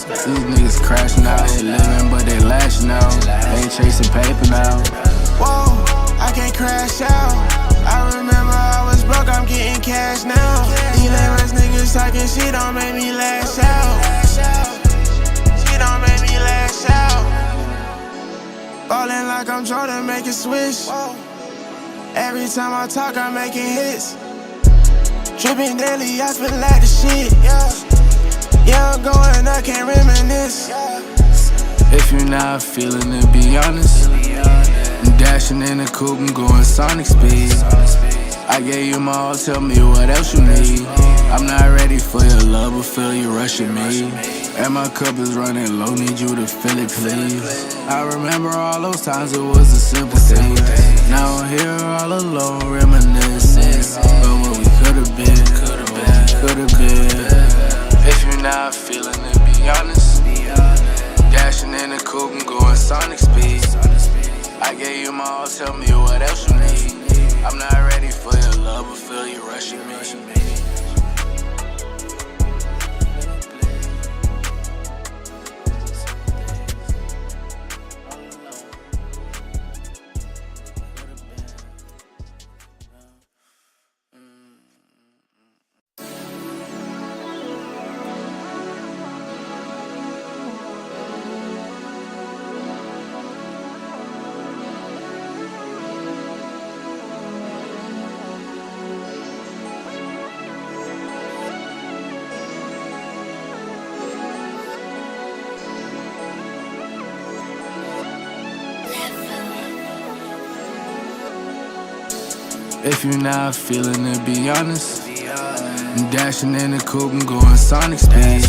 These niggas crashing out here living, but they lashing out. They ain't chasing paper now. Whoa, I can't crash out. I remember I was broke, I'm getting cash now. These lame-ass niggas talking shit don't make me lash out. Shit don't make me lash out. Ballin' like I'm Jordan, make it swish. Every time I talk, I'm making hits. Trippin' daily, I feel like the shit. Yeah, I'm going, I can't reminisce. If you're not feeling it, be honest. I'm dashing in the coupe, I'm going sonic speed. I gave you my all, tell me what else you need. I'm not ready for your love, but feel you rushing me. And my cup is running low, need you to fill it, please. I remember all those times it was a simple thing. Now I'm here all alone, reminiscing about what we could've been, could've been. If you're not feeling it, be honest. Dashing in the coupe, I'm going sonic speed. I gave you my all, tell me what else you need. I'm not ready for your love, but feel you rushing me. If you're not feeling it, be honest. I'm dashing in the coupe, I'm going sonic speed.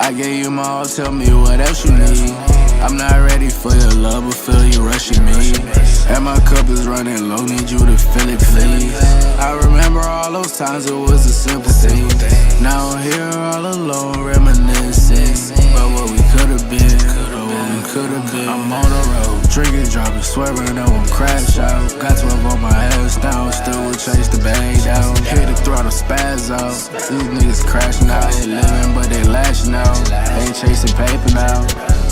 I gave you my all, tell me what else you need. I'm not ready for your love, but feel you rushing me. And my cup is running low, need you to fill it, please. I remember all those times it was a simple thing. Now I'm here all alone, reminiscing about what we could've been, could've been. I'm on the road, drinking, driving, swearing I won't crash out. Got 12 on my ass down, still will chase the bag down. Hit the throttle, spaz out. These niggas crashing out here living, but they lashing out. They ain't chasing paper now.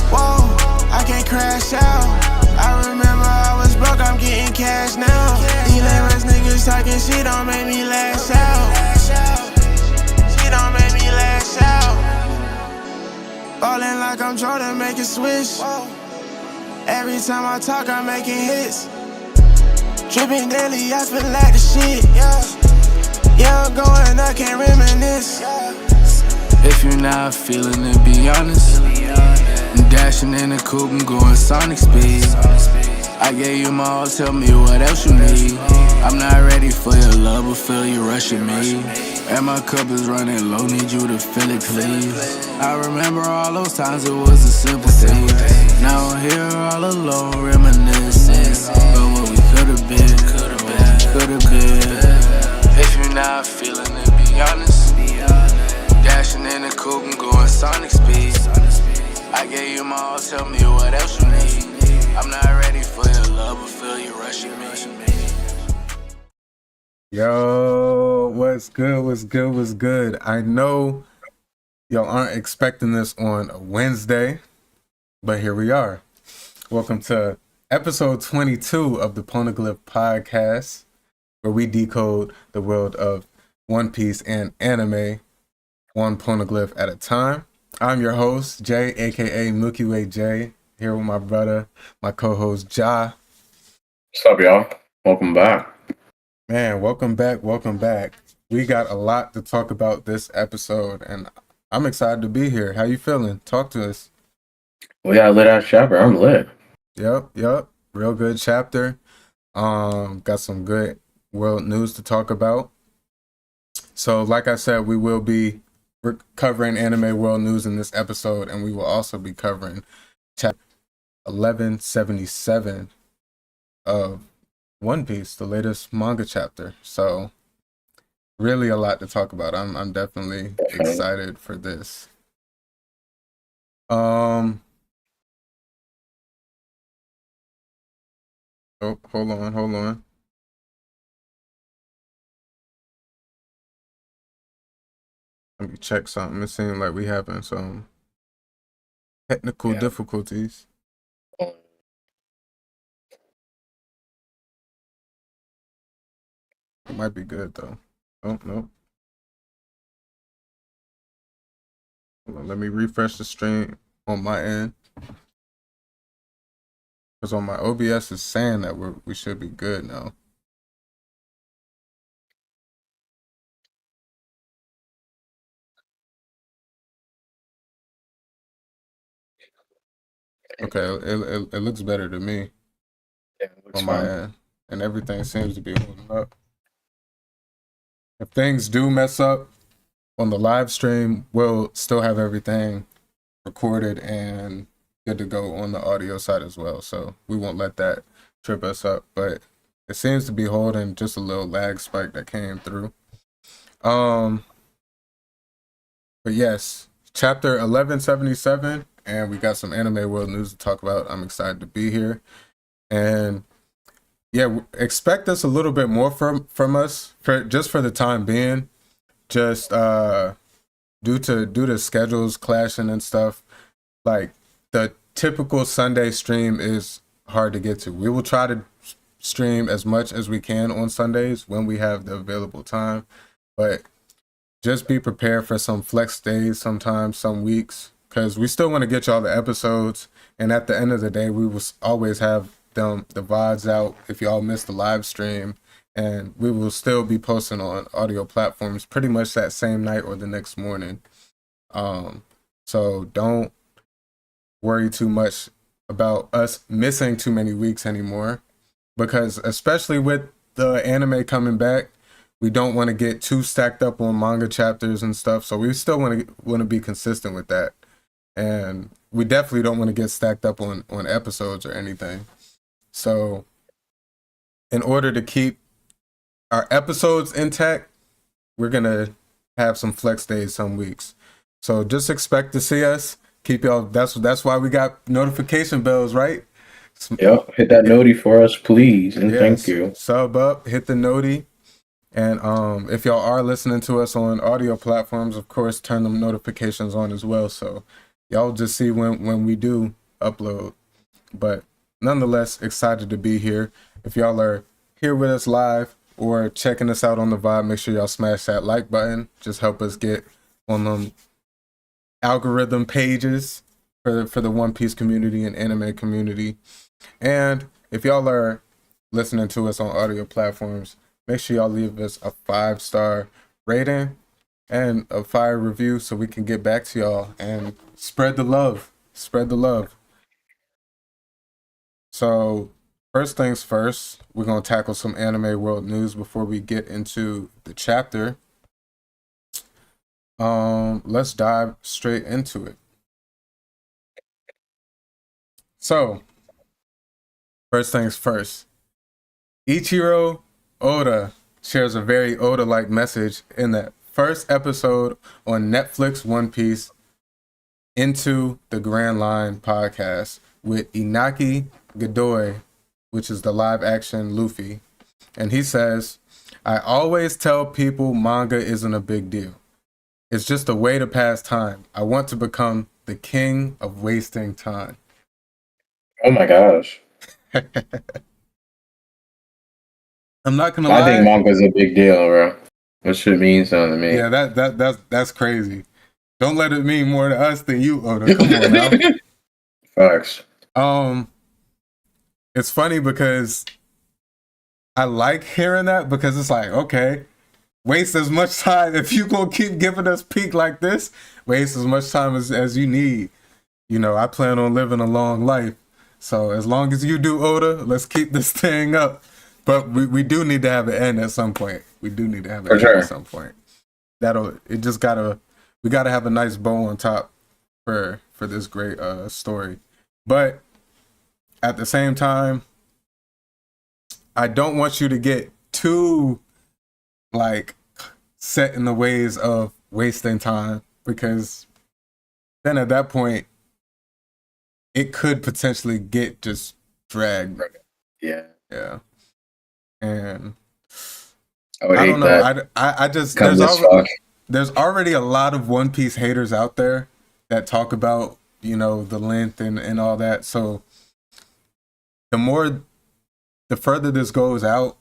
Whoa, I can't crash out. I remember I was broke, I'm getting cash now. These lame-ass niggas talking shit don't make me lash out. Shit don't make me lash out. Ballin' like I'm Jordan, make it swish. Every time I talk, I'm making hits. Trippin' daily, I feel like the shit. Yeah, I'm going, I can't reminisce. If you're not feeling it, be honest. I'm dashing in the coupe, I'm going sonic speed. I gave you my all, tell me what else you need. I'm not ready for your love, but feel you rushing me. And my cup is running low, need you to fill it, please. I remember all those times it was a simple thing. Now I'm here all alone, reminiscing about what we could've been, could've been. If you're not feeling it, be honest. Dashing in the coupe, I'm going sonic speed. I gave you my all, tell me what else you need. I'm not ready for your love, but feel you rushing me. Yo, what's good? I know y'all aren't expecting this on a Wednesday, but here we are. Welcome to episode 22 of the Poneglyph Podcast, where we decode the world of One Piece and anime, one poneglyph at a time. I'm your host, Jay, aka Milky Way Jay, here with my brother, my co-host, Ja. What's up, y'all? Welcome back. Man, welcome back. We got a lot to talk about this episode, and I'm excited to be here. How you feeling? Talk to us. We got a lit ass chapter. I'm lit. Yep. Real good chapter. Got some good world news to talk about. So, like I said, we will be covering anime world news in this episode, and we will also be covering chapter 1177 of One Piece, the latest manga chapter. So really a lot to talk about. I'm definitely excited for this. Oh, hold on. Let me check something. It seems like we having some Technical difficulties. Um, It might be good though. Oh no. Hold on, let me refresh the stream on my end. Because on my OBS is saying that we should be good now. Okay, it looks better to me yeah, it looks on my fine. end. And everything seems to be holding up. If things do mess up on the live stream, we'll still have everything recorded and good to go on the audio side as well. So we won't let that trip us up. But it seems to be holding, just a little lag spike that came through. But yes, chapter 1177, and we got some anime world news to talk about. I'm excited to be here. And yeah, expect us a little bit more from us for the time being. Just due to schedules clashing and stuff. Like the typical Sunday stream is hard to get to. We will try to stream as much as we can on Sundays when we have the available time, but just be prepared for some flex days sometimes, some weeks, because we still want to get y'all the episodes. And at the end of the day, we will always have the VODs out if y'all missed the live stream, and we will still be posting on audio platforms pretty much that same night or the next morning. So don't worry too much about us missing too many weeks anymore, because especially with the anime coming back, we don't want to get too stacked up on manga chapters and stuff. So we still want to be consistent with that, and we definitely don't want to get stacked up on episodes or anything. So in order to keep our episodes intact, we're gonna have some flex days some weeks. So just expect to see us. Keep y'all. That's why we got notification bells, right? Yep, hit that noti for us, please, and thank you. Sub up, hit the noti, and if y'all are listening to us on audio platforms, of course, turn them notifications on as well, so y'all just see when we do upload. But nonetheless, excited to be here. If y'all are here with us live or checking us out on the VOD, make sure y'all smash that like button. Just help us get on them algorithm pages for the One Piece community and anime community. And if y'all are listening to us on audio platforms, make sure y'all leave us a 5-star rating and a fire review so we can get back to y'all and spread the love. Spread the love. So first things first, we're going to tackle some anime world news before we get into the chapter. Let's dive straight into it. So, first things first. Ichiro Oda shares a very Oda-like message in that first episode on Netflix One Piece Into the Grand Line podcast with Inaki Godoy, which is the live-action Luffy. And he says, "I always tell people manga isn't a big deal. It's just a way to pass time. I want to become the king of wasting time." Oh my gosh. I'm not gonna lie. I think manga's a big deal, bro. That shit means something to me. Yeah, that's crazy. Don't let it mean more to us than you, Oda. Come on now. Facts. It's funny because I like hearing that, because it's like, okay, waste as much time. If you gonna keep giving us peak like this, waste as much time as you need. You know, I plan on living a long life. So as long as you do, Oda, let's keep this thing up. But we do need to have an end at some point. We do need to have an end at some point. We gotta have a nice bow on top for this great story. But at the same time, I don't want you to get too like set in the ways of wasting time, because then at that point it could potentially get just dragged. Yeah. And I don't know. that. I just Come there's already a lot of One Piece haters out there that talk about, the length and all that. So the further this goes out,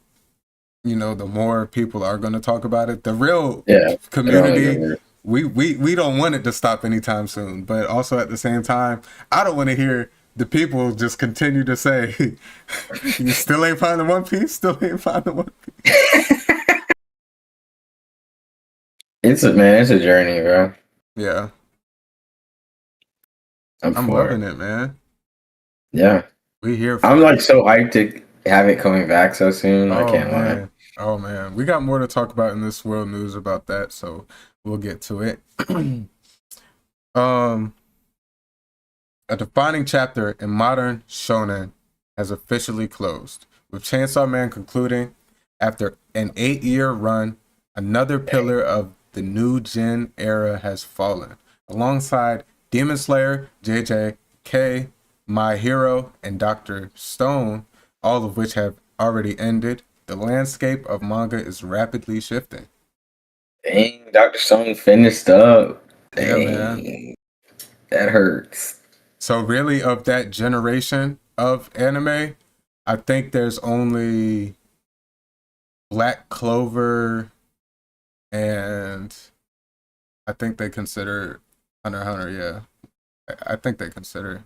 the more people are going to talk about it. The real community, we don't want it to stop anytime soon. But also at the same time, I don't want to hear the people just continue to say, you still ain't finding One Piece? Still ain't finding One Piece? It's a journey, bro. Yeah. I'm loving it, man. Yeah. We here I'm like so hyped to have it coming back so soon. I can't lie. Oh man. We got more to talk about in this world news about that, so we'll get to it. A defining chapter in modern shonen has officially closed, with Chainsaw Man concluding after an 8-year run. Another pillar of the new gen era has fallen, alongside Demon Slayer, JJK, My Hero, and Dr. Stone, all of which have already ended. The landscape of manga is rapidly shifting. Dang, Dr. Stone finished up. Dang, yeah, man. That hurts. So really, of that generation of anime, I think there's only Black Clover, and I think they consider Hunter x Hunter. Yeah, I think they consider.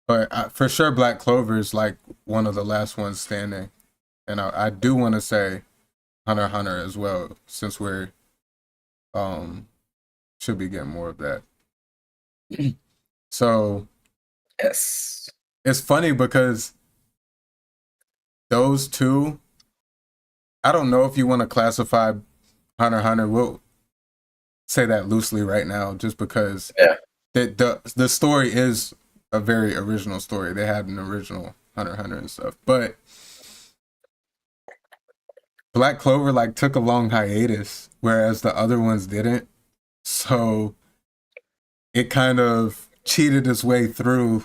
But for sure, Black Clover is like one of the last ones standing. And I do want to say Hunter x Hunter as well, since we're should be getting more of that. So yes, it's funny because those two, I don't know if you want to classify Hunter x Hunter. We'll say that loosely right now, just because the story is a very original story. They had an original Hunter x Hunter and stuff, but Black Clover like took a long hiatus, whereas the other ones didn't. So it kind of cheated its way through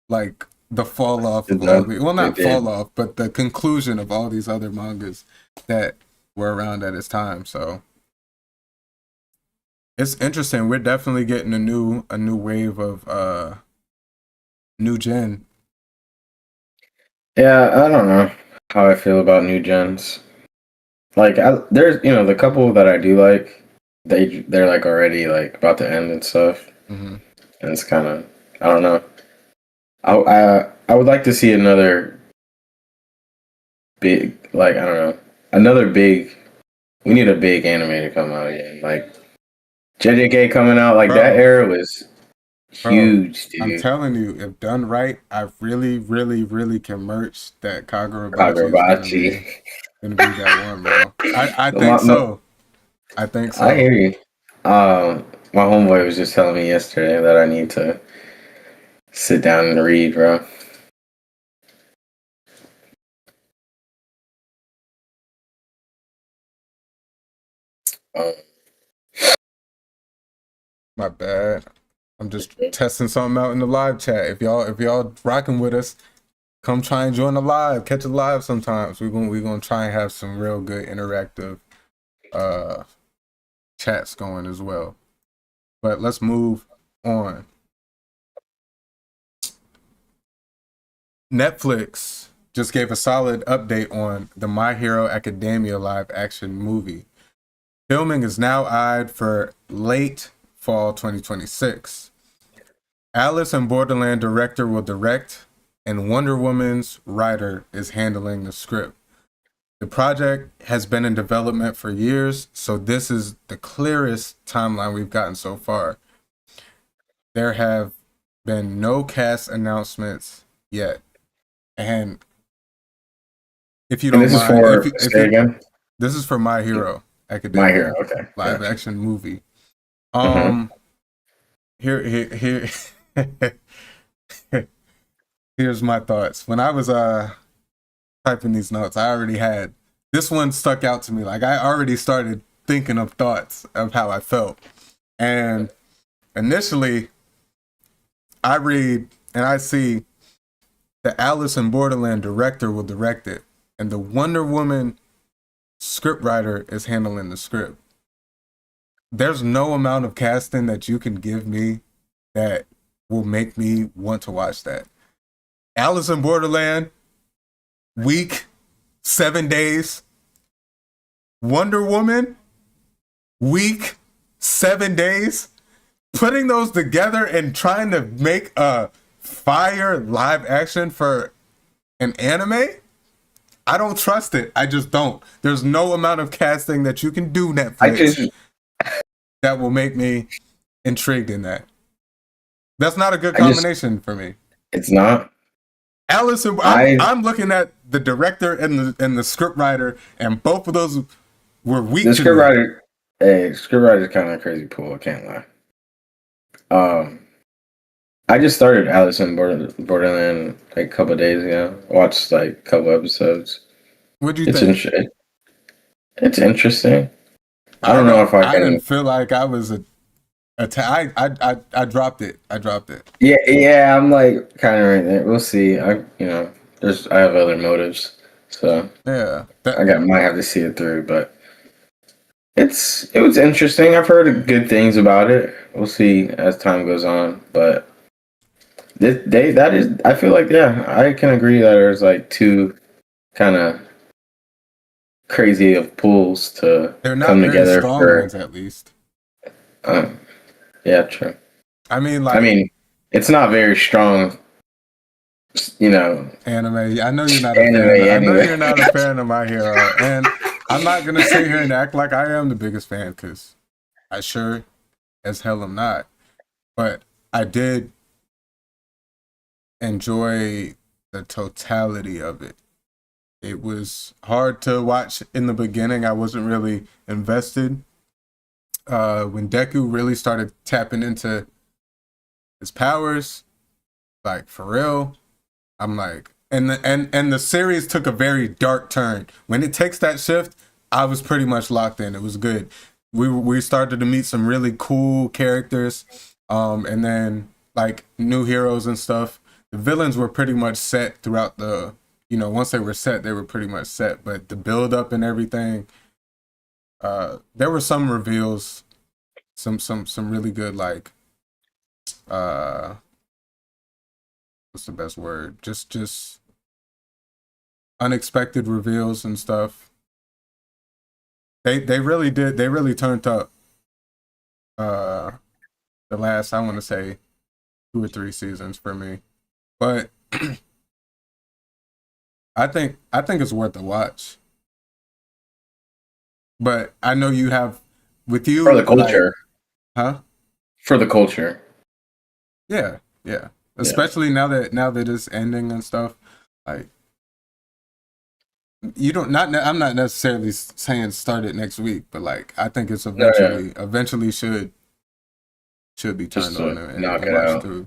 like the fall off of fall off, but the conclusion of all these other mangas that were around at its time. So it's interesting. We're definitely getting a new wave of new gen. Yeah, I don't know how I feel about new gens. Like, there's the couple that I do like, they're like already like about to end and stuff, and it's kind of, I don't know. I would like to see another big, like, I don't know, another big. We need a big anime to come out again, like JJK coming out. Like, that era was huge, dude. I'm telling you, if done right, I really, really, really can merch that Kagurabachi. Gonna be that one, bro. I think so. I think so. I hear you. My homeboy was just telling me yesterday that I need to sit down and read, bro. My bad. I'm just testing something out in the live chat. If y'all rocking with us, come try and join the live. Catch a live sometimes. We're gonna try and have some real good interactive chats going as well. But let's move on. Netflix just gave a solid update on the My Hero Academia live action movie. Filming is now eyed for late fall 2026. Alice in Borderland director will direct, and Wonder Woman's writer is handling the script. The project has been in development for years, so this is the clearest timeline we've gotten so far. There have been no cast announcements yet. And if you don't mind, this is for My Hero Academia. My Hero, okay. Live action movie. Here here's my thoughts. When I was typing these notes, I already had this one stuck out to me. Like, I already started thinking of thoughts of how I felt. And initially, I read and I see the Alice in Borderland director will direct it, and the Wonder Woman scriptwriter is handling the script. There's no amount of casting that you can give me that will make me want to watch that. Alice in Borderland, week, 7 days. Wonder Woman, week, 7 days. Putting those together and trying to make a fire live action for an anime, I don't trust it. I just don't. There's no amount of casting that you can do, Netflix, that will make me intrigued in that. That's not a good combination for me. It's not. Alice, I'm looking at the director and the script writer, and both of those were weak. The script writer, script writer's kind of a crazy pool. I can't lie. I just started Alice in Borderland like a couple of days ago. Watched like a couple episodes. What do you think? It's interesting. I don't know if I can. I didn't feel like I was I dropped it. Yeah. I'm like kind of right there. We'll see. I have other motives, so yeah. Might have to see it through, but it was interesting. I've heard good things about it. We'll see as time goes on, but I feel like I can agree that there's like two kind of crazy of pools to come together for ones, at least. Yeah, true. I mean, it's not very strong, anime. I know you're not a fan. I know you're not a fan of My Hero, and I'm not gonna sit here and act like I am the biggest fan, because I sure as hell am not. But I did enjoy the totality of it. It was hard to watch in the beginning. I wasn't really invested. When Deku really started tapping into his powers, like for real, I'm like, and the series took a very dark turn. When it takes that shift, I was pretty much locked in. It was good. We started to meet some really cool characters, and then like new heroes and stuff. The villains were pretty much set throughout the, once they were set, they were pretty much set. But the build up and everything, there were some reveals, some really good, like, what's the best word? Just unexpected reveals and stuff. They really did. They really turned up. The last, I want to say, 2 or 3 seasons for me. But I think it's worth a watch. But I know you have, with you, for the culture, huh? For the culture, yeah. Especially now that it's ending and stuff. Like, you don't I'm not necessarily saying start it next week, but like I think it's eventually should be turned on and watched through.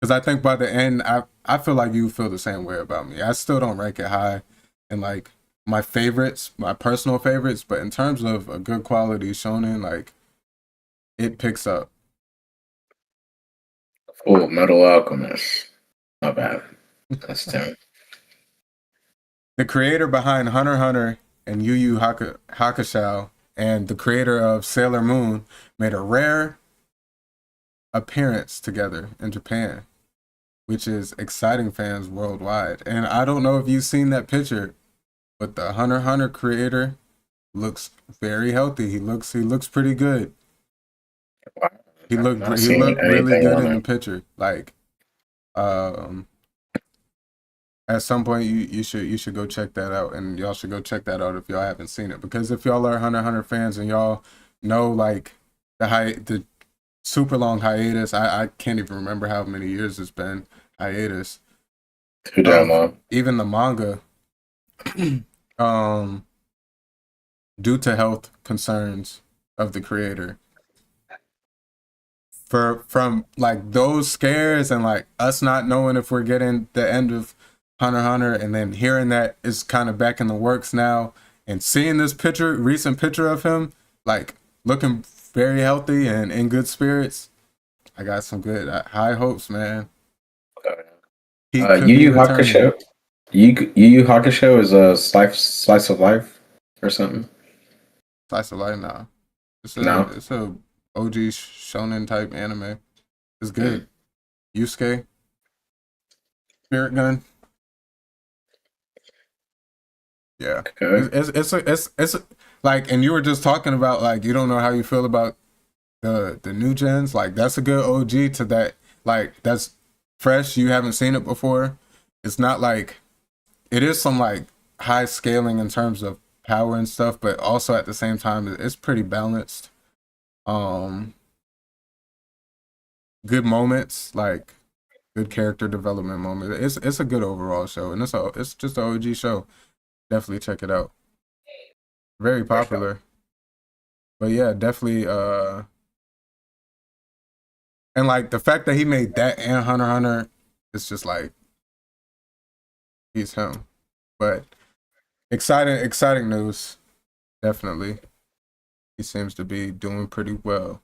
Because I think by the end, I feel like you feel the same way about me. I still don't rank it high in like my favorites, my personal favorites, but in terms of a good quality shonen, like it picks up. Oh, Metal Alchemist. Not bad. That's terrible. The creator behind Hunter x Hunter and Yu Yu Hakusho and the creator of Sailor Moon made a rare appearance together in Japan, which is exciting fans worldwide. And I don't know if you've seen that picture, but the Hunter x Hunter creator looks very healthy. He looks pretty good. He looked really good in the picture. Like, at some point you should go check that out, and y'all should go check that out if y'all haven't seen it. Because if y'all are Hunter x Hunter fans and y'all know like the super long hiatus, I can't even remember how many years it's been hiatus. Too damn long. Even the manga, due to health concerns of the creator, from like those scares and like us not knowing if we're getting the end of Hunter x Hunter, and then hearing that it's kind of back in the works now, and seeing this recent picture of him like looking very healthy and in good spirits, I got some good high hopes, man. Yu Yu Hakusho. Yu Yu Hakusho is a slice of life or something. Slice of life, nah. It's a OG shonen type anime. It's good. Yusuke, Spirit Gun. Yeah, Okay. it's like, and you were just talking about like you don't know how you feel about the new gens. Like that's a good OG to that. Like that's fresh. You haven't seen it before. It's not like it is some like high scaling in terms of power and stuff, but also at the same time it's pretty balanced. Um, Good moments, like good character development moment. It's a good overall show, and it's just an OG show. Definitely check it out. Very popular, but yeah, definitely. And like the fact that he made that and Hunter x Hunter, it's just like he's him. But exciting news. Definitely, he seems to be doing pretty well.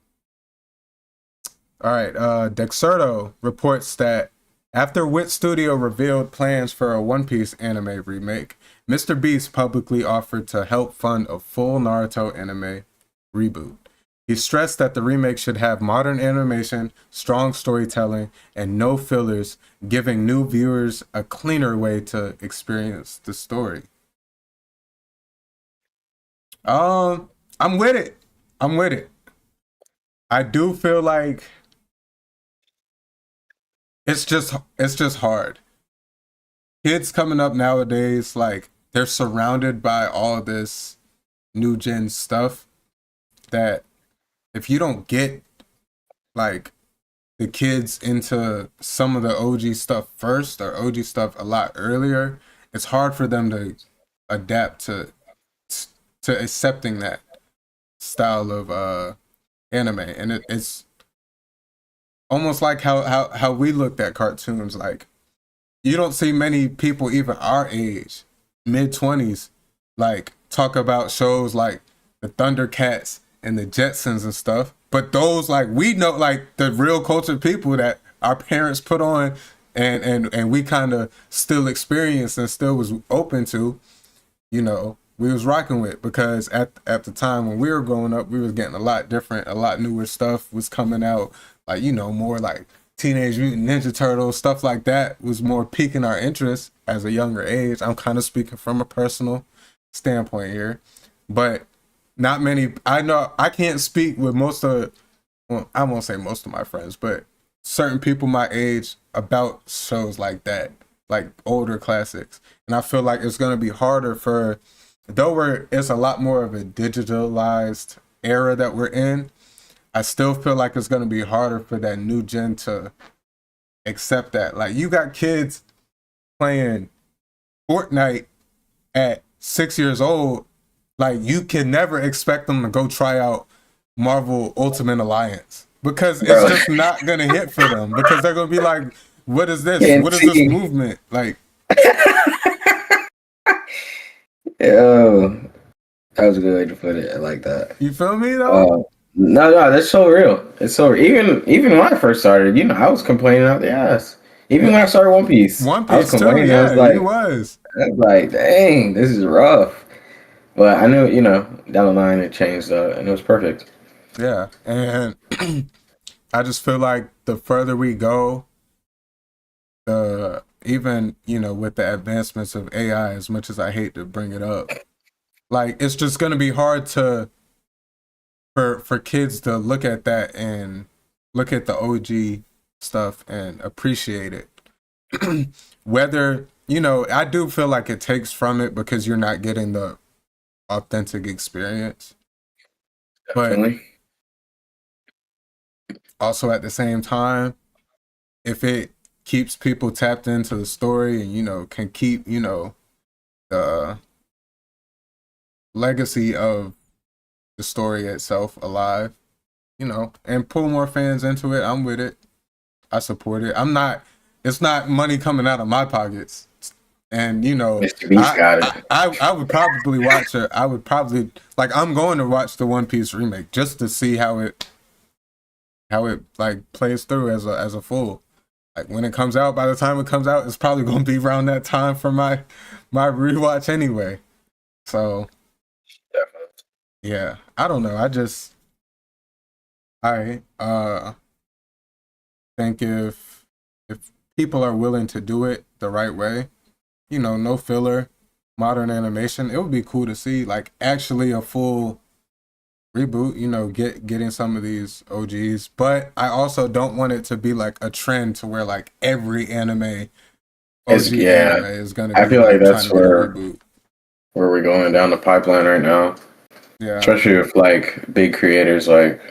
All right, Dexerto reports that after Wit Studio revealed plans for a One Piece anime remake, Mr. Beast publicly offered to help fund a full Naruto anime reboot. He stressed that the remake should have modern animation, strong storytelling, and no fillers, giving new viewers a cleaner way to experience the story. I'm with it. I'm with it. I do feel like it's just hard. Kids coming up nowadays, like they're surrounded by all this new gen stuff that if you don't get like the kids into some of the OG stuff first or OG stuff a lot earlier, it's hard for them to adapt to accepting that style of anime. And it's almost like how we looked at cartoons. Like you don't see many people even our age, mid-20s, like talk about shows like the Thundercats and the Jetsons and stuff. But those, like, we know, like the real cultured people that our parents put on and we kind of still experienced and still was open to, you know, we was rocking with, because at the time when we were growing up, we was getting a lot different, a lot newer stuff was coming out, like, you know, more like Teenage Mutant Ninja Turtles, stuff like that was more piquing our interest as a younger age. I'm kind of speaking from a personal standpoint here, but not many. I know I can't speak with most of, well, I won't say most of my friends, but certain people my age about shows like that, like older classics. And I feel like it's going to be harder for, though it's a lot more of a digitalized era that we're in, I still feel like it's going to be harder for that new gen to accept that. Like, you got kids playing Fortnite at 6 years old. Like, you can never expect them to go try out Marvel Ultimate Alliance, because it's just not going to hit for them, because they're going to be like, what is this? What is this movement? Like, Yo, that was a good way to put it. I like that. you feel me though? No, that's so real. It's so even when I first started, you know, I was complaining out the ass. Even when I started One Piece, I was complaining. Too, yeah, I was like, dang, this is rough. But I knew, you know, down the line it changed, and it was perfect. Yeah, and I just feel like the further we go, even, you know, with the advancements of AI, as much as I hate to bring it up, like, it's just going to be hard for kids to look at that and look at the OG stuff and appreciate it. Whether, you know, I do feel like it takes from it because you're not getting the authentic experience. Definitely. But also at the same time, if it keeps people tapped into the story and, you know, can keep, you know, the legacy of the story itself alive, you know, and pull more fans into it, I'm with it. I support it. It's not money coming out of my pockets. And, you know, Mr. Beast got it. I would probably watch it. I would probably, like, I'm going to watch the One Piece remake just to see how it like plays through as a full. Like, when it comes out, by the time it comes out, it's probably going to be around that time for my rewatch anyway. So, Definitely. yeah, I don't know. I think if if people are willing to do it the right way, you know, no filler, modern animation, it would be cool to see like actually a full reboot, you know, getting some of these OGs. But I also don't want it to be like a trend to where like every anime anime is gonna be I feel like trying that's to get a reboot. where we're going down the pipeline right now. Yeah. Especially with like big creators like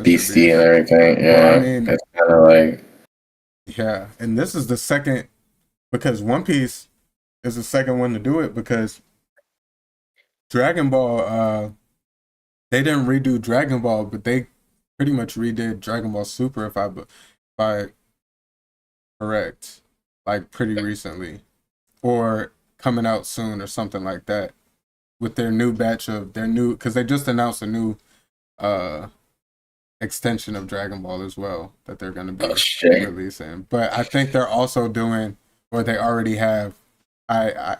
Beastie and everything. Yeah. Well, I mean, it's kind of like, yeah, and this is the second, because One Piece is the second one to do it, because Dragon Ball, they didn't redo Dragon Ball, but they pretty much redid Dragon Ball Super, if I correct, like pretty recently, or coming out soon or something like that, with their new batch of because they just announced a new extension of Dragon Ball as well that they're going to be releasing. But I think they're also doing, or they already have, I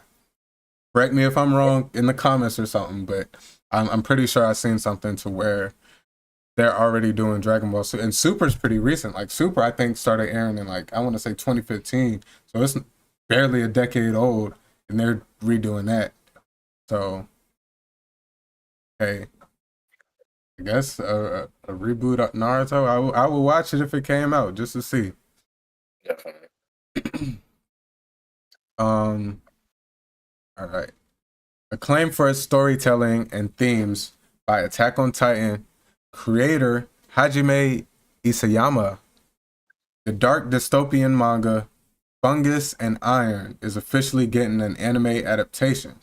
correct me if I'm wrong in the comments or something, but I'm pretty sure I've seen something to where they're already doing Dragon Ball Super. And Super's pretty recent. Like Super, I think, started airing in like, I want to say 2015. So it's barely a decade old, and they're redoing that. So, hey, I guess a reboot of Naruto, I will watch it if it came out just to see. definitely. All right. Acclaimed for its storytelling and themes by Attack on Titan creator Hajime Isayama. The dark dystopian manga Fungus and Iron is officially getting an anime adaptation.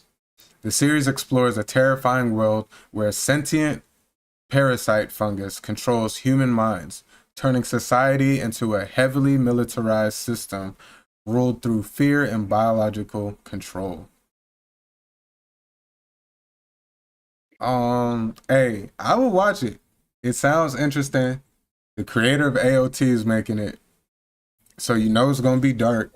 The series explores a terrifying world where a sentient parasite fungus controls human minds, turning society into a heavily militarized system ruled through fear and biological control. Hey, I will watch it. It sounds interesting. The creator of AOT is making it. So you know it's gonna be dark.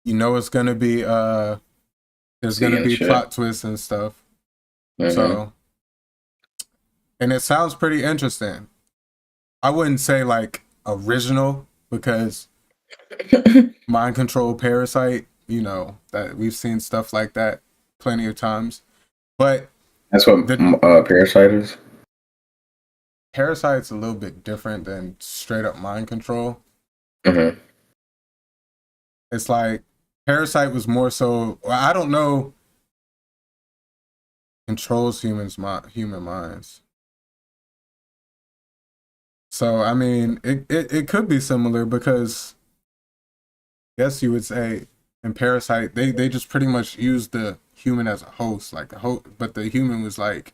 You know it's gonna be there's gonna be plot twists and stuff. Mm-hmm. So, and it sounds pretty interesting. I wouldn't say like original, because mind control parasite, you know, that we've seen stuff like that plenty of times. But that's what parasite is. Parasite's a little bit different than straight up mind control. Mm-hmm. It's like parasite was more so, I don't know, controls human minds. So I mean, it could be similar, because I guess you would say in Parasite they just pretty much used the human as a host, like the host, but the human was like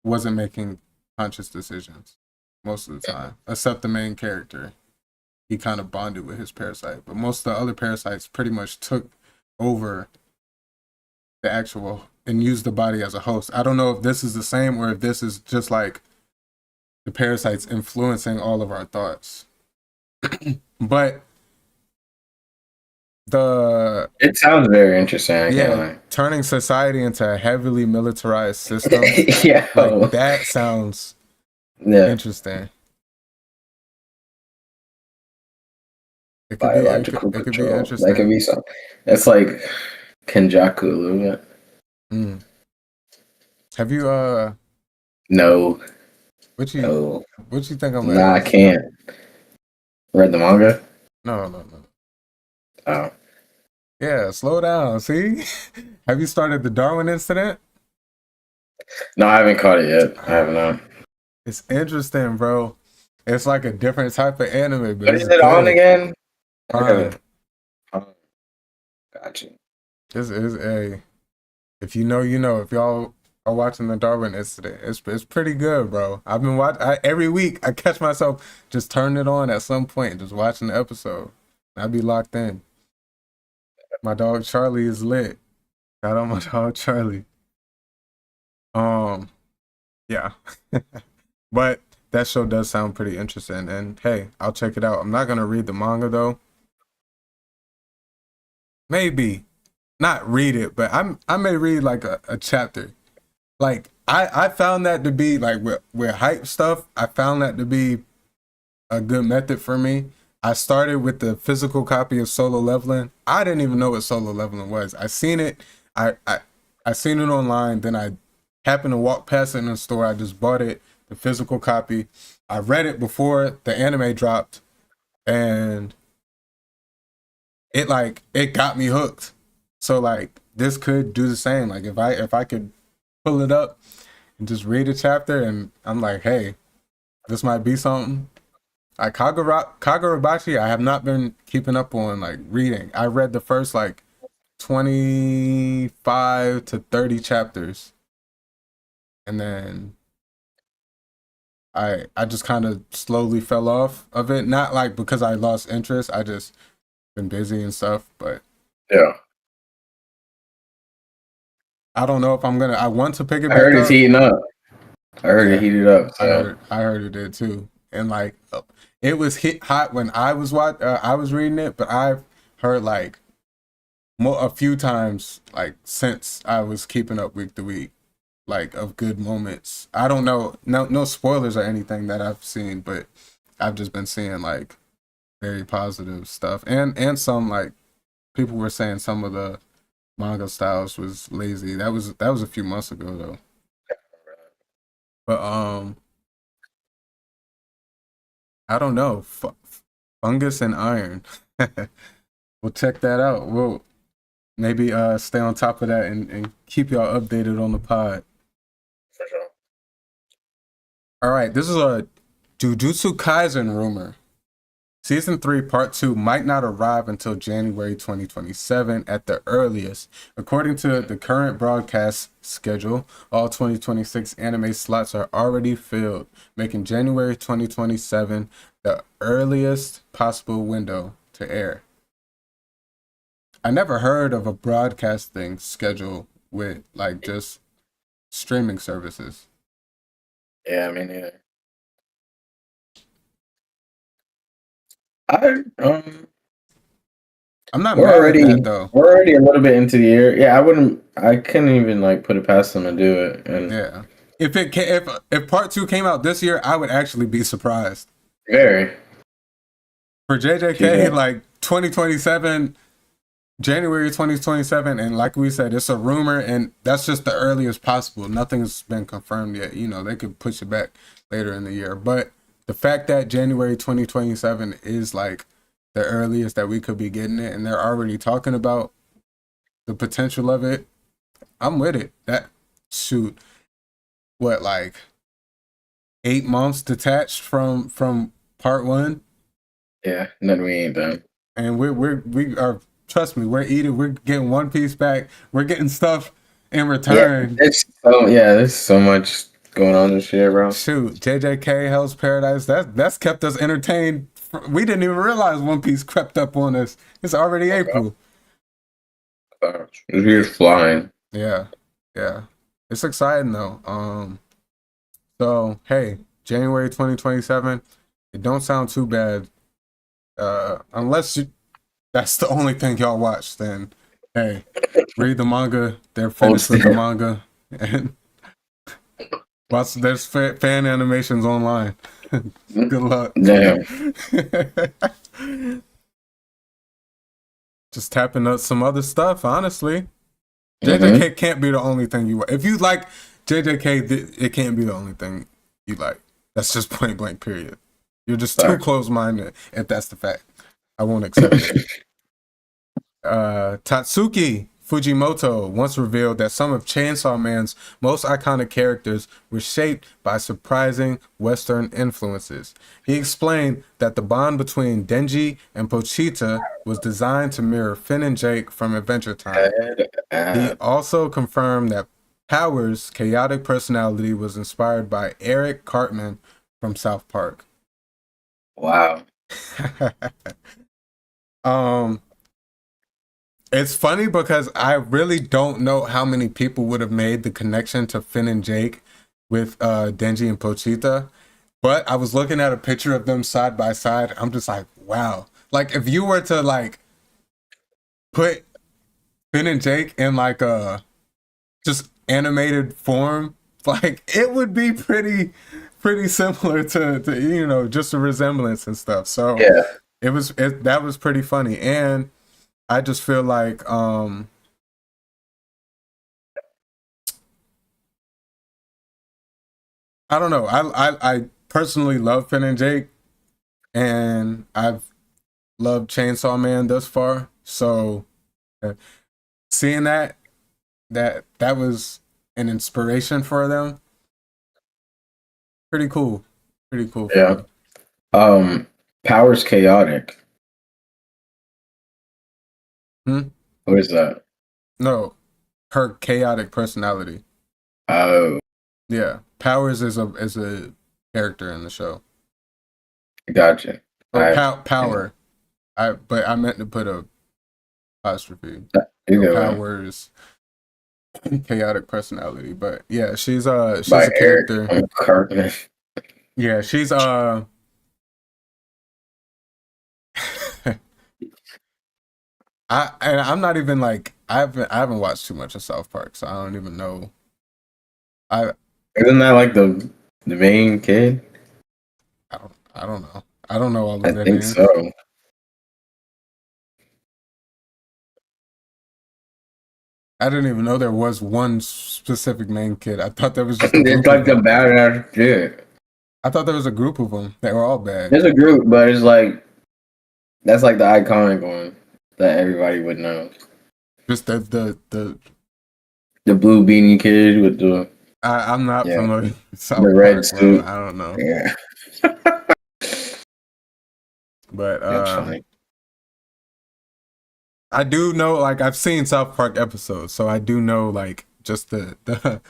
wasn't making conscious decisions most of the time, except the main character. He kind of bonded with his parasite, but most of the other parasites pretty much took over the actual and used the body as a host. I don't know if this is the same, or if this is just like the parasites influencing all of our thoughts. But it sounds very interesting. Yeah, turning society into a heavily militarized system. Yeah, like, that sounds interesting. It could biological be, control. It could be interesting. That could be something. It's like Kenjaku a little bit. Mm. Have you No. What you think I'm Nah, I can't. Read the manga? No. Oh. Yeah, slow down. See? Have you started the Darwin incident? No, I haven't caught it yet. I have not. It's interesting, bro. It's like a different type of anime. But what is it on again? Gotcha. This is a. If you know, you know. If y'all are watching the Darwin incident, it's pretty good, bro. I've been watching every week. I catch myself just turning it on at some point and just watching the episode. I'd be locked in. My dog Charlie is lit. Shout out my dog Charlie. Yeah. But that show does sound pretty interesting, and hey, I'll check it out. I'm not gonna read the manga though. Maybe not read it, but I may read like a chapter. Like I found that to be like with hype stuff. I found that to be a good method for me. I started with the physical copy of Solo Leveling. I didn't even know what Solo Leveling was. I seen it. I seen it online. Then I happened to walk past it in the store. I just bought it, the physical copy. I read it before the anime dropped, and it got me hooked. So like this could do the same. Like if I could pull it up and just read a chapter, and I'm like, hey, this might be something. Like Kagurabashi, I have not been keeping up on like reading. I read the first like 25 to 30 chapters, and then I just kind of slowly fell off of it. Not like because I lost interest. I just been busy and stuff. But Yeah. I don't know if I'm gonna. I want to pick it I back heard up. it's heating up. I heard it heated up. So. I heard it did too, and like it was hit hot when I was reading it, but I've heard like a few times like since I was keeping up week to week, like of good moments. I don't know, no spoilers or anything that I've seen, but I've just been seeing like very positive stuff, and some like people were saying some of the manga styles was lazy. That was a few months ago though. But I don't know. Fungus and Iron. We'll check that out. We'll maybe stay on top of that and keep y'all updated on the pod. For sure. All right, this is a Jujutsu Kaisen rumor. Season 3, Part 2 might not arrive until January 2027 at the earliest. According to the current broadcast schedule, all 2026 anime slots are already filled, making January 2027 the earliest possible window to air. I never heard of a broadcasting schedule with like just streaming services. Yeah, I mean, yeah. I'm not We're mad already at that though. we're already a little bit into the year. Yeah, I couldn't even like put it past them to do it. And Yeah, if Part 2 came out this year, I would actually be surprised. very. For JJK, Yeah. like 2027, January 2027, and like we said, it's a rumor, and that's just the earliest possible. Nothing's been confirmed yet. You know, they could push it back later in the year, but the fact that January 2027 is like the earliest that we could be getting it, and they're already talking about the potential of it, I'm with it. That shoot, what, like 8 months detached from Part 1, Yeah, nothing we ain't done. and we are. Trust me, we're getting One Piece back. We're getting stuff in return. There's so much going on this year, bro. Shoot, JJK, Hell's Paradise. That's kept us entertained. We didn't even realize One Piece crept up on us. It's already April. This year's flying. Yeah. It's exciting though. So hey, January 2027. It don't sound too bad. Unless that's the only thing y'all watch, then hey, read the manga. They're finished with the manga, and watch. There's fan animations online. Good luck. Damn. Just tapping up some other stuff, honestly. JJK can't be the only thing you like. If you like JJK, it can't be the only thing you like. That's just point blank, period. You're just too close-minded, if that's the fact. I won't accept it. Tatsuki Fujimoto once revealed that some of Chainsaw Man's most iconic characters were shaped by surprising Western influences. He explained that the bond between Denji and Pochita was designed to mirror Finn and Jake from Adventure Time. He also confirmed that Power's chaotic personality was inspired by Eric Cartman from South Park. Wow. It's funny because I really don't know how many people would have made the connection to Finn and Jake with Denji and Pochita, but I was looking at a picture of them side by side. I'm just like, wow. Like if you were to like put Finn and Jake in like a just animated form, like it would be pretty similar to you know, just a resemblance and stuff. So Yeah. that was pretty funny, and I just feel like I don't know. I personally love Finn and Jake, and I've loved Chainsaw Man thus far. So seeing that was an inspiration for them. Pretty cool. Pretty cool. Yeah. Power's chaotic. Hmm? What is that? No, her chaotic personality. Oh, Yeah, Powers is a character in the show. gotcha. Or Power. But I meant to put a apostrophe. Either way. Powers chaotic personality. But yeah, she's By a character. Eric Cartman. Yeah, she's I'm not even like I haven't watched too much of South Park, so I don't even know. Isn't that like the main kid? I don't know. I don't know all of I their think names. so. I didn't even know there was one specific main kid. I thought there was just a It's group like of the them. badass kid. I thought there was a group of them. They were all bad. There's a group, but it's like that's like the iconic one that everybody would know. Just the The blue beanie kid with the I'm not familiar with South the red Park, suit. I don't know. Yeah, But that's funny. I do know, like, I've seen South Park episodes, so I do know, like, just the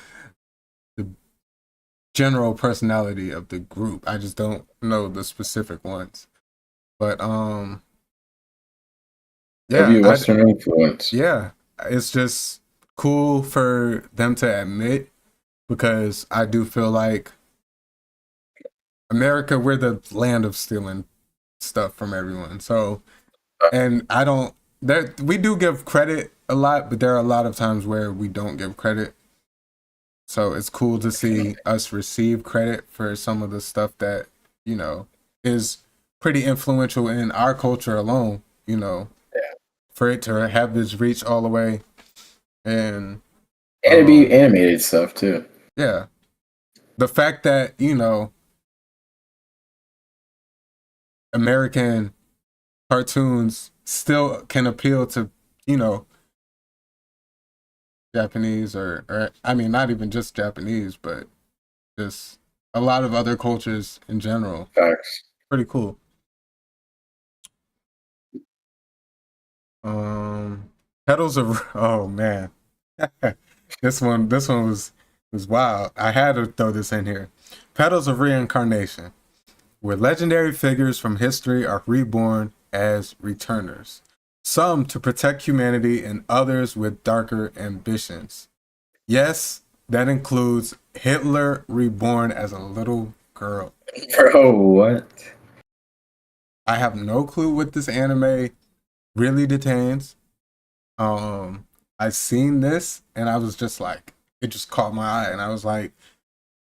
general personality of the group. I just don't know the specific ones. But Maybe yeah, Western influence. yeah, it's just cool for them to admit, because I do feel like America, we're the land of stealing stuff from everyone. So, and I don't, we do give credit a lot, but there are a lot of times where we don't give credit. So it's cool to see us receive credit for some of the stuff that, is pretty influential in our culture alone, for it to have this reach all the way. And it'd be animated stuff too. Yeah. The fact that, American cartoons still can appeal to, Japanese or I mean, not even just Japanese, but just a lot of other cultures in general. Facts. Pretty cool. Petals of, oh man. This one was wild. I had to throw this in here. Petals of Reincarnation, where legendary figures from history are reborn as returners, some to protect humanity and others with darker ambitions. Yes, that includes Hitler reborn as a little girl. Bro, what? I have no clue what this anime really detains. I seen this and I was just like, it just caught my eye, and I was like,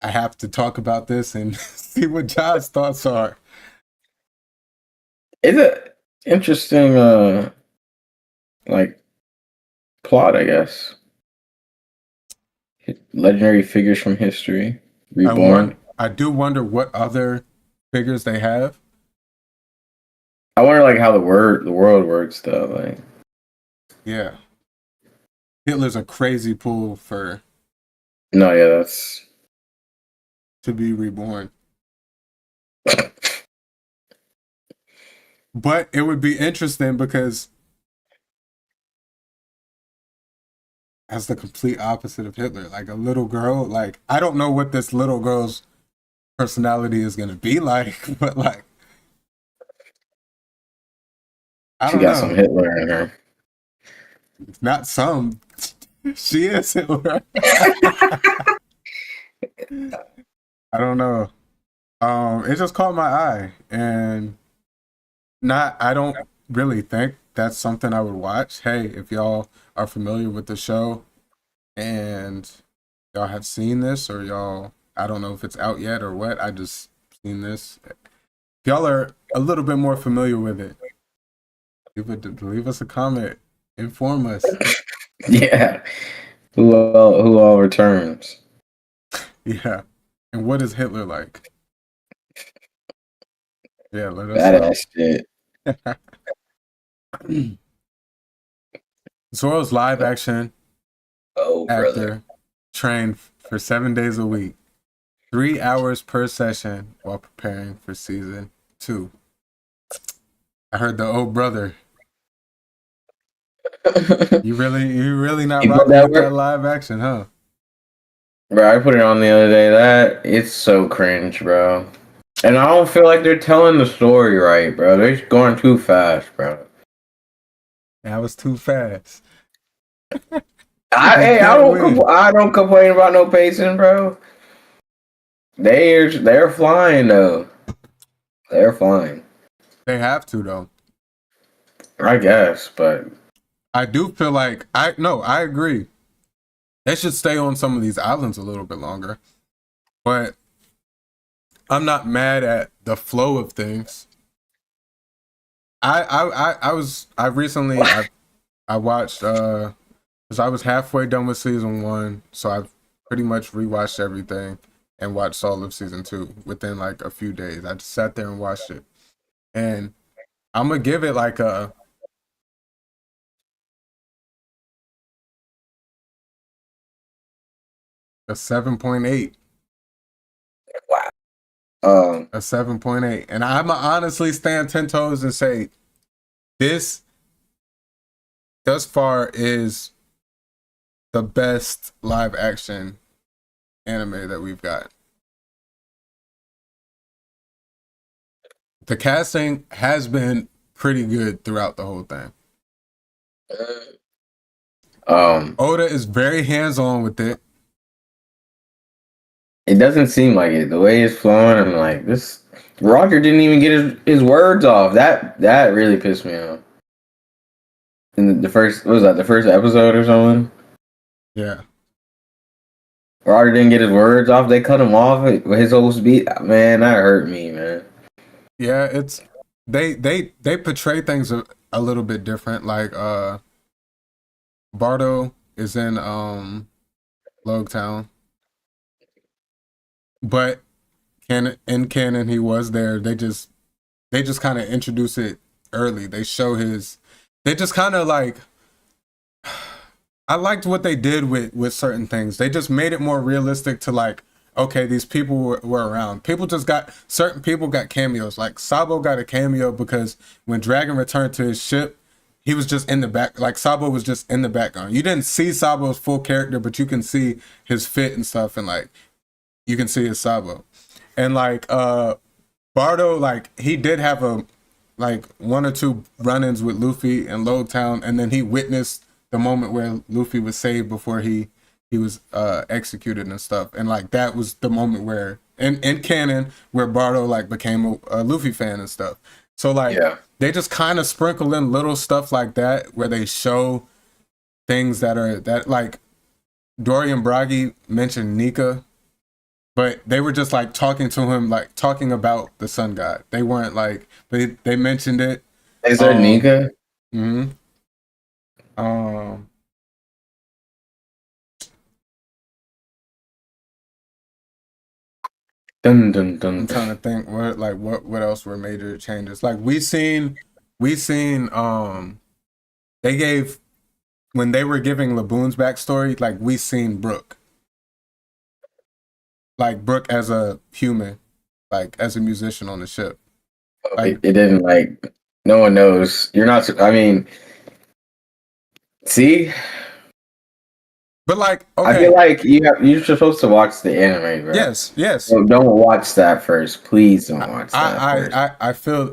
I have to talk about this and see what John's thoughts are. It's an interesting like plot, I guess. Legendary figures from history reborn. I do wonder what other figures they have. I wonder like how the world works though. Like, yeah, Hitler's a crazy pull for. No, yeah, that's to be reborn. But it would be interesting because that's the complete opposite of Hitler. Like a little girl, like I don't know what this little girl's personality is gonna be like, but like I don't know. She got some Hitler in her. Not some. She is Hitler. I don't know. It just caught my eye, and I don't really think that's something I would watch. Hey, if y'all are familiar with the show and y'all have seen this, or y'all, I don't know if it's out yet or what, I just seen this. If y'all are a little bit more familiar with it, leave us a comment. Inform us. Yeah. Who all returns? Yeah. And what is Hitler like? Yeah, let us Badass know. shit. Zoro's live action Oh, actor brother. trained for 7 days a week, 3 hours per session while preparing for season 2. I heard the old brother. You really not You put rocking that with that work? live action, huh? Bro, I put it on the other day. It's so cringe, bro. And I don't feel like they're telling the story right, bro. They're just going too fast, bro. That was too fast. I can't win. I don't complain about no pacing, bro. They're flying though. They're flying. They have to though. I guess, but I do feel like I agree. They should stay on some of these islands a little bit longer. But I'm not mad at the flow of things. I recently I watched because I was halfway done with season 1, so I've pretty much rewatched everything and watched all of season 2 within like a few days. I just sat there and watched it. And I'm gonna give it like a 7.8. wow. A 7.8. And I'm going to honestly stand 10 toes and say this thus far is the best live action anime that we've got. The casting has been pretty good throughout the whole thing. Oda is very hands-on with it. It doesn't seem like it. The way it's flowing, I'm like, this Roger didn't even get his words off. That really pissed me off. In the first, what was that, the first episode or something? Yeah. Roger didn't get his words off. They cut him off with his whole speech. Man, that hurt me, man. Yeah, it's they portray things a little bit different. Like Bardo is in Logtown. But in canon he was there. They just kind of introduce it early. They show they just kind of like, I liked what they did with certain things. They just made it more realistic to like, okay, these people were around. Certain people got cameos. Like Sabo got a cameo because when Dragon returned to his ship, he was just in the back. Like Sabo was just in the background. You didn't see Sabo's full character, but you can see his fit and stuff, and like you can see his Sabo. And like Bardo, like he did have like 1 or 2 run-ins with Luffy in Logtown, and then he witnessed the moment where Luffy was saved before he was executed and stuff. And like that was the moment where in canon where Bardo like became a Luffy fan and stuff. So like they just kind of sprinkle in little stuff like that where they show things that like Dorian Bragi mentioned Nika, but they were just like talking to him, like talking about the sun god. They weren't like they mentioned it. Is there Nika? Mm-hmm. Dun, dun, dun, I'm trying to think what else were major changes. Like we seen they gave, when they were giving Laboon's backstory, like we seen Brook. Like Brook as a human, like as a musician on the ship. Like, it didn't, like, no one knows. You're not, I mean, see? but like, okay. I feel like you're supposed to watch the anime, bro. Yes. So don't watch that first. Please don't watch that first. I feel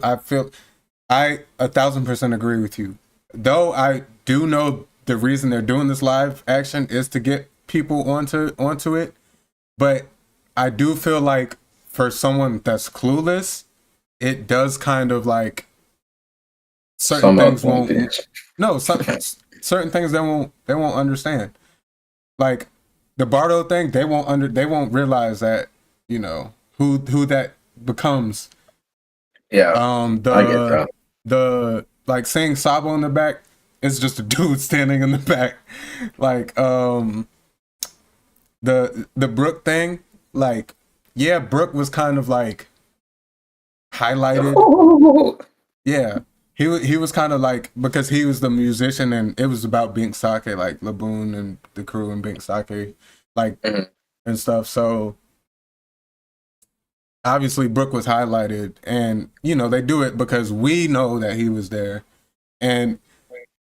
1,000% agree with you. Though I do know the reason they're doing this live action is to get people onto it, but I do feel like for someone that's clueless, it does kind of like certain things won't. No, certain things they won't understand. Like the Bardo thing, they won't realize that, you know, who that becomes. Yeah, I get that. The like seeing Sabo in the back, it's just a dude standing in the back. Like the Brook thing, like yeah, Brook was kind of like highlighted. Yeah. He was kind of like, because he was the musician and it was about Bink Sake, like Laboon and the crew and Bink Sake, like and stuff. So obviously Brook was highlighted, and you know they do it because we know that he was there. And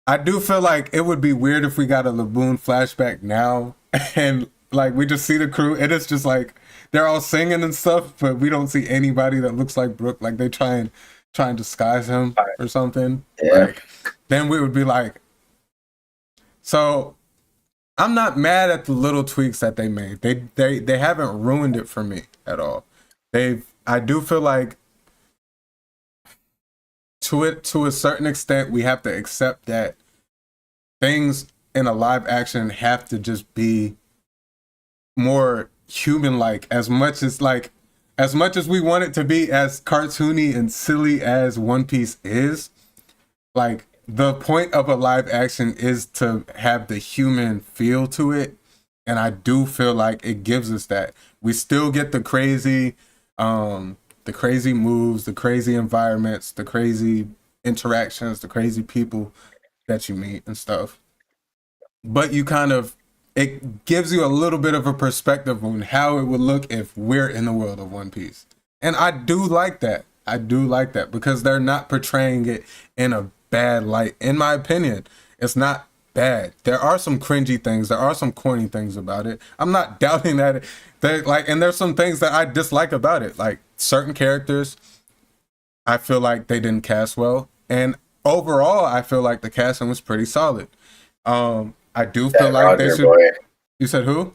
I do feel like it would be weird if we got a Laboon flashback now and like we just see the crew and it's just like they're all singing and stuff, but we don't see anybody that looks like Brook. Like they try and disguise him or something. Yeah. Like, then we would be like, so I'm not mad at the little tweaks that they made. They haven't ruined it for me at all. I do feel like to a certain extent we have to accept that things in a live action have to just be more human like, as much as we want it to be as cartoony and silly as One Piece is. Like the point of a live action is to have the human feel to it, and I do feel like it gives us that. We still get the crazy moves, the crazy environments, the crazy interactions, the crazy people that you meet and stuff. But it gives you a little bit of a perspective on how it would look if we're in the world of One Piece. And I do like that. I do like that because they're not portraying it in a bad light. In my opinion, it's not bad. There are some cringy things. There are some corny things about it. I'm not doubting that. And there's some things that I dislike about it. Like certain characters, I feel like they didn't cast well. And overall, I feel like the casting was pretty solid. I do feel like Roger, they should. Boy. You said who?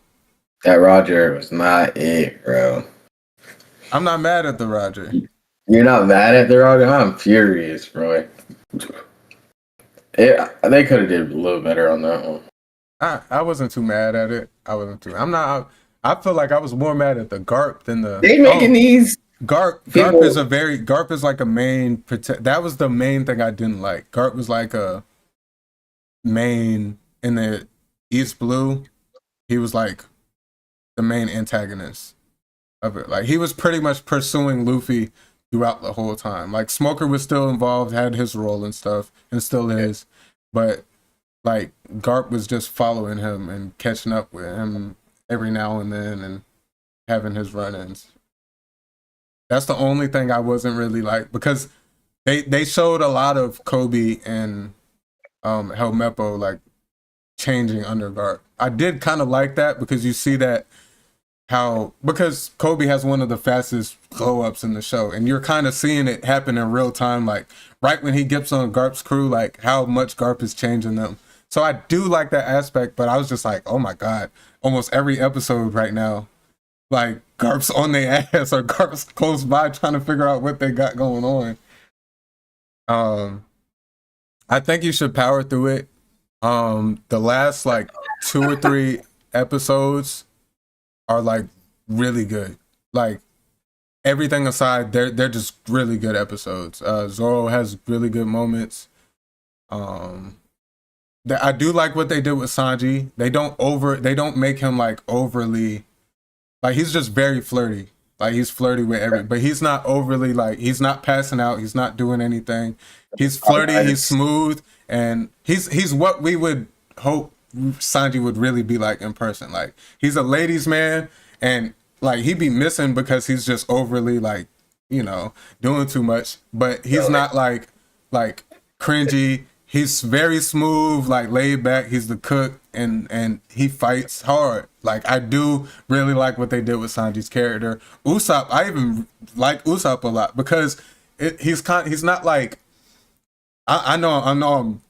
That Roger was not it, bro. I'm not mad at the Roger. You're not mad at the Roger? I'm furious, bro. They could have did a little better on that one. I wasn't too mad at it. I feel like I was more mad at the Garp than the. They making these. Garp is like a main. That was the main thing I didn't like. Garp was like a main in the East Blue. He was like the main antagonist of it. Like he was pretty much pursuing Luffy throughout the whole time. Like Smoker was still involved, had his role and stuff, and still is. But like Garp was just following him and catching up with him every now and then and having his run-ins. That's the only thing I wasn't really like, because they showed a lot of Kobe and Helmeppo like changing under Garp. I did kind of like that because you see that because Kobe has one of the fastest glow ups in the show, and you're kind of seeing it happen in real time, like right when he gets on Garp's crew, like how much Garp is changing them. So I do like that aspect, but I was just like, oh my god, almost every episode right now, like Garp's on their ass or Garp's close by trying to figure out what they got going on. I think you should power through it. The last like 2 or 3 episodes are like really good. Like everything aside, they're just really good episodes. Zoro has really good moments. I do like what they did with Sanji. They don't make him like overly, like he's just very flirty. Like he's flirty with but he's not overly, like he's not passing out. He's not doing anything. He's flirty. He's smooth, and he's what we would hope Sanji would really be like in person. Like he's a ladies' man, and like he'd be missing because he's just overly like, you know, doing too much. But he's not like cringy. He's very smooth, like laid back. He's the cook, and he fights hard. Like I do really like what they did with Sanji's character. Usopp, I even like Usopp a lot because he's not like, I know I'm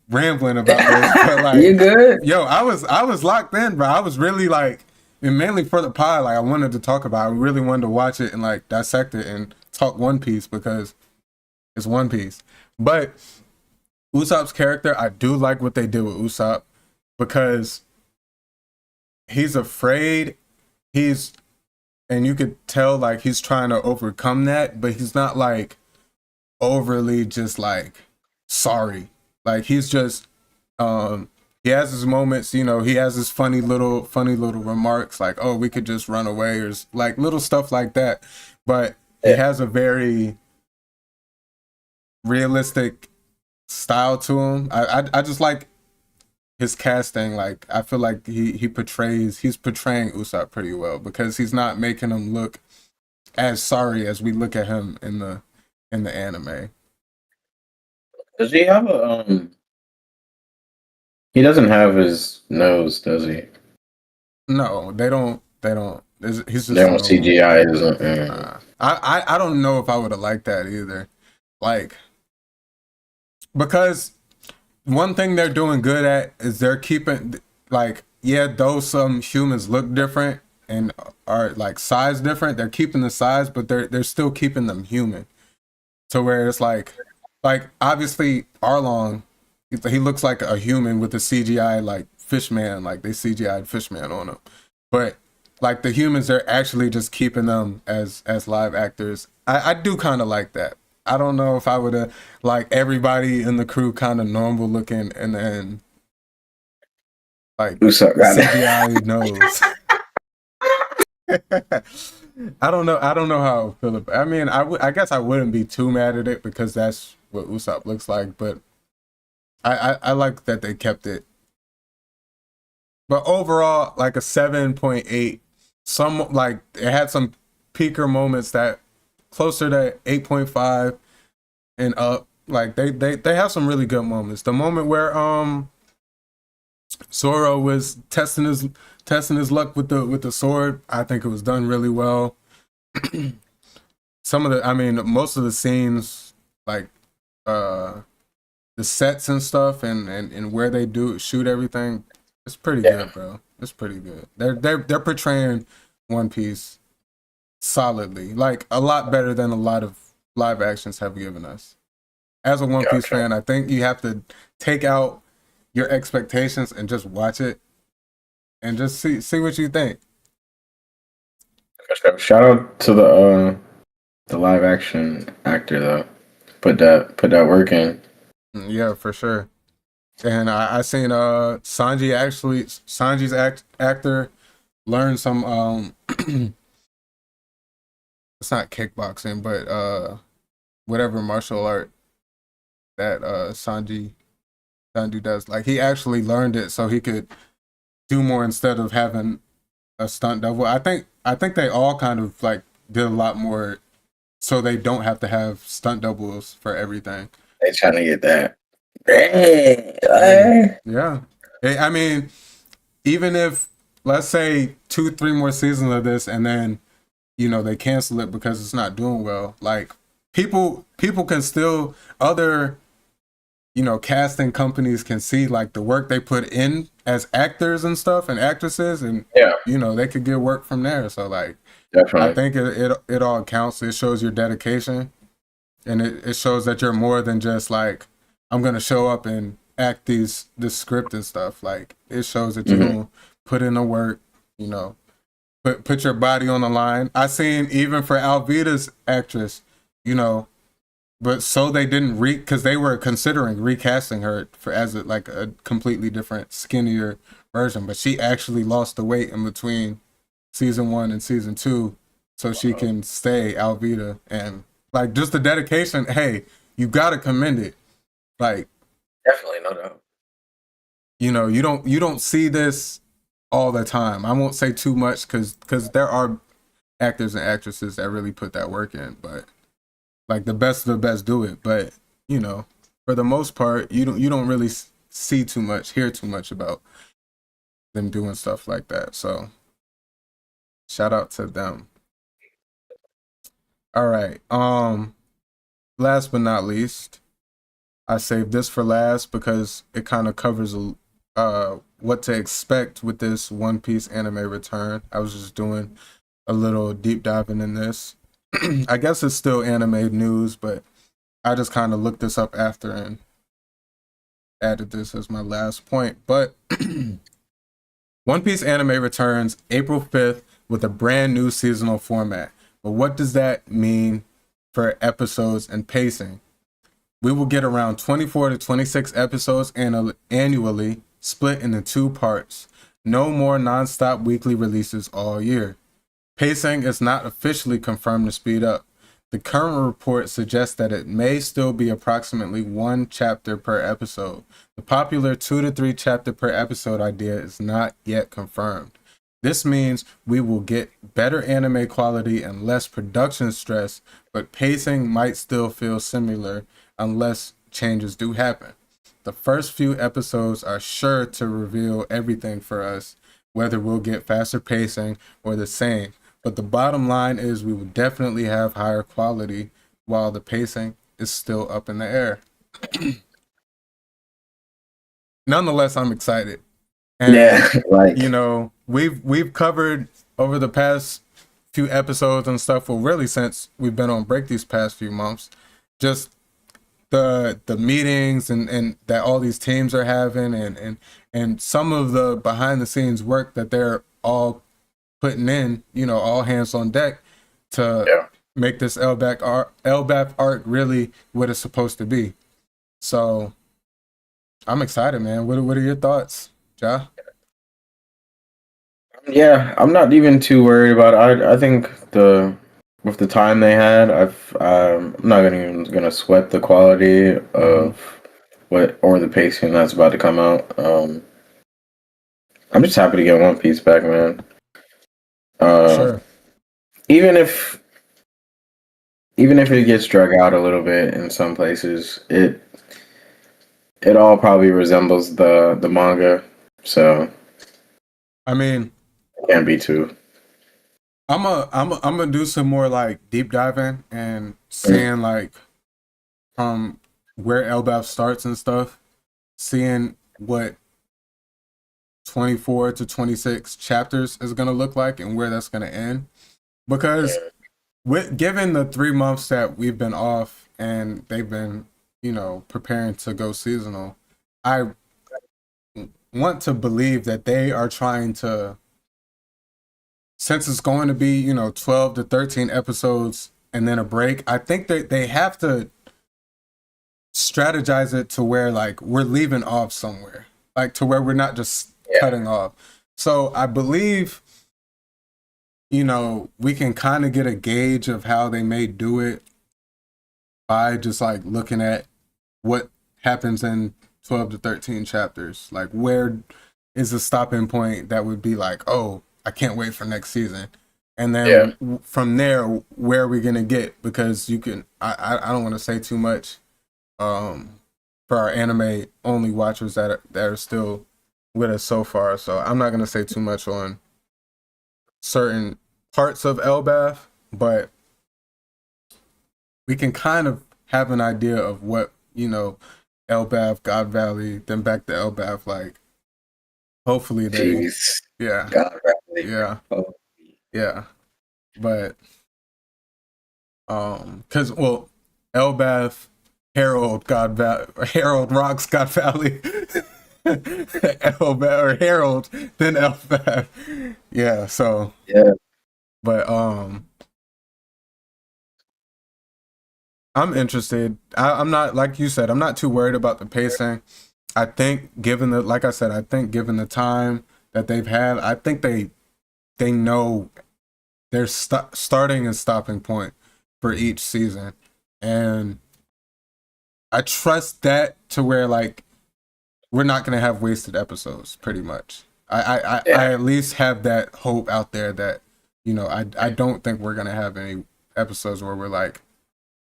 rambling about this, but like you good? Yo, I was locked in, bro. I was really like, and mainly for the pod, like I wanted to talk about. I really wanted to watch it and like dissect it and talk One Piece because it's One Piece. But Usopp's character, I do like what they did with Usopp because he's afraid. And you could tell like he's trying to overcome that, but he's not like overly just like sorry. Like he's just he has his moments, you know, he has his funny little remarks like, oh, we could just run away, or like little stuff like that. But he has a very realistic style to him. I just like his casting. Like I feel like he's portraying Usopp pretty well, because he's not making him look as sorry as we look at him in the anime. Does he have a He doesn't have his nose, does he? No, they don't. He's just They don't CGI his. I don't know if I would have liked that either. Like, because one thing they're doing good at is they're keeping, like, yeah, though some humans look different and are like size different, they're keeping the size, but they're still keeping them human. To where it's like obviously Arlong, he looks like a human with a CGI like Fishman, like they CGI'd Fishman on him. But like the humans, they're actually just keeping them as live actors. I do kind of like that. I don't know if I would have like everybody in the crew kind of normal looking and then like CGI nose. I don't know how I feel about it. I mean, I guess I wouldn't be too mad at it because that's what Usopp looks like, but I like that they kept it. But overall, like a 7.8. Some like it had some peaker moments that closer to 8.5 and up. Like they have some really good moments. The moment where Zoro was testing his luck with the sword, I think it was done really well. Most of the scenes, like the sets and stuff and where they shoot everything, it's pretty good, bro. It's pretty good. They're portraying One Piece solidly, like a lot better than a lot of live actions have given us. As a One Piece fan, I think you have to take out your expectations and just watch it and just see what you think. Shout out to the live action actor though. Put that work in. Yeah, for sure. And I seen Sanji's actor learn some it's not kickboxing, but whatever martial art that Sanji does. Like he actually learned it so he could do more instead of having a stunt double. I think they all kind of like did a lot more so they don't have to have stunt doubles for everything. They trying to get that. Yeah. I mean, even if let's say 2-3 more seasons of this and then they cancel it because it's not doing well, like people can still, other casting companies can see like the work they put in as actors and stuff and actresses, and they could get work from there. So like definitely. I think it all counts. It shows your dedication, and it shows that you're more than just like, I'm gonna show up and act this script and stuff. Like it shows that you're gonna put in the work, put your body on the line. I seen even for Alvida's actress, but so they didn't because they were considering recasting her as a completely different, skinnier version. But she actually lost the weight in between season 1 and season 2, so she can stay Alvida. And like just the dedication, hey, you gotta commend it. Like definitely, no doubt. You don't see this all the time. I won't say too much because there are actors and actresses that really put that work in, but like the best of the best do it. But for the most part, you don't really see too much, hear too much about them doing stuff like that. So shout out to them. All right. Last but not least, I saved this for last because it kind of covers what to expect with this One Piece anime return. I was just doing a little deep diving in this. I guess it's still anime news, but I just kind of looked this up after and added this as my last point. But One Piece anime returns April 5th with a brand new seasonal format. But what does that mean for episodes and pacing? We will get around 24 to 26 episodes annually, split into 2 parts. No more non-stop weekly releases all year. Pacing is not officially confirmed to speed up. The current report suggests that it may still be approximately 1 chapter per episode. The popular 2 to 3 chapter per episode idea is not yet confirmed. This means we will get better anime quality and less production stress, but pacing might still feel similar unless changes do happen. The first few episodes are sure to reveal everything for us, whether we'll get faster pacing or the same. But the bottom line is we will definitely have higher quality while the pacing is still up in the air. Nonetheless, I'm excited. And, yeah, like, you know, we've covered over the past few episodes and stuff, well, really since we've been on break these past few months, just the meetings and that all these teams are having and some of the behind the scenes work that they're all putting in, you know, all hands on deck to make this Elbaph arc really what it's supposed to be. So I'm excited, man. What are your thoughts, Ja? Yeah, I'm not even too worried about it. I think with the time they had, I'm not even gonna sweat the quality of the pacing that's about to come out. I'm just happy to get One Piece back, man. Sure. Even if it gets drug out a little bit in some places, it all probably resembles the manga. So I mean, can't be too. I'm gonna do some more like deep diving and seeing like from where Elbaph starts and stuff, seeing what 24 to 26 chapters is gonna look like and where that's gonna end. Because given the 3 months that we've been off and they've been, you know, preparing to go seasonal, I want to believe that they are trying to, since it's going to be, you know, 12 to 13 episodes and then a break, I think that they have to strategize it to where like we're leaving off somewhere, like to where we're not just cutting off. So I believe, you know, we can kind of get a gauge of how they may do it by just like looking at what happens in 12 to 13 chapters. Like where is the stopping point that would be like, oh, I can't wait for next season. And then from there, where are we going to get? Because you can, I don't want to say too much for our anime only watchers that are still with us so far. So I'm not going to say too much on certain parts of Elbaph, but we can kind of have an idea of what, you know, Elbaph, God Valley, then back to Elbaph, like hopefully they God Valley. Yeah. But because Elbaph, Harold rocks God Valley. Elbaph or Harold, then Elbaph. Yeah, so but I'm interested. I'm not, like you said, I'm not too worried about the pacing. I think given the time that they've had, I think they know their starting and stopping point for each season. And I trust that to where like we're not going to have wasted episodes pretty much. I at least have that hope out there that, you know, I don't think we're going to have any episodes where we're like,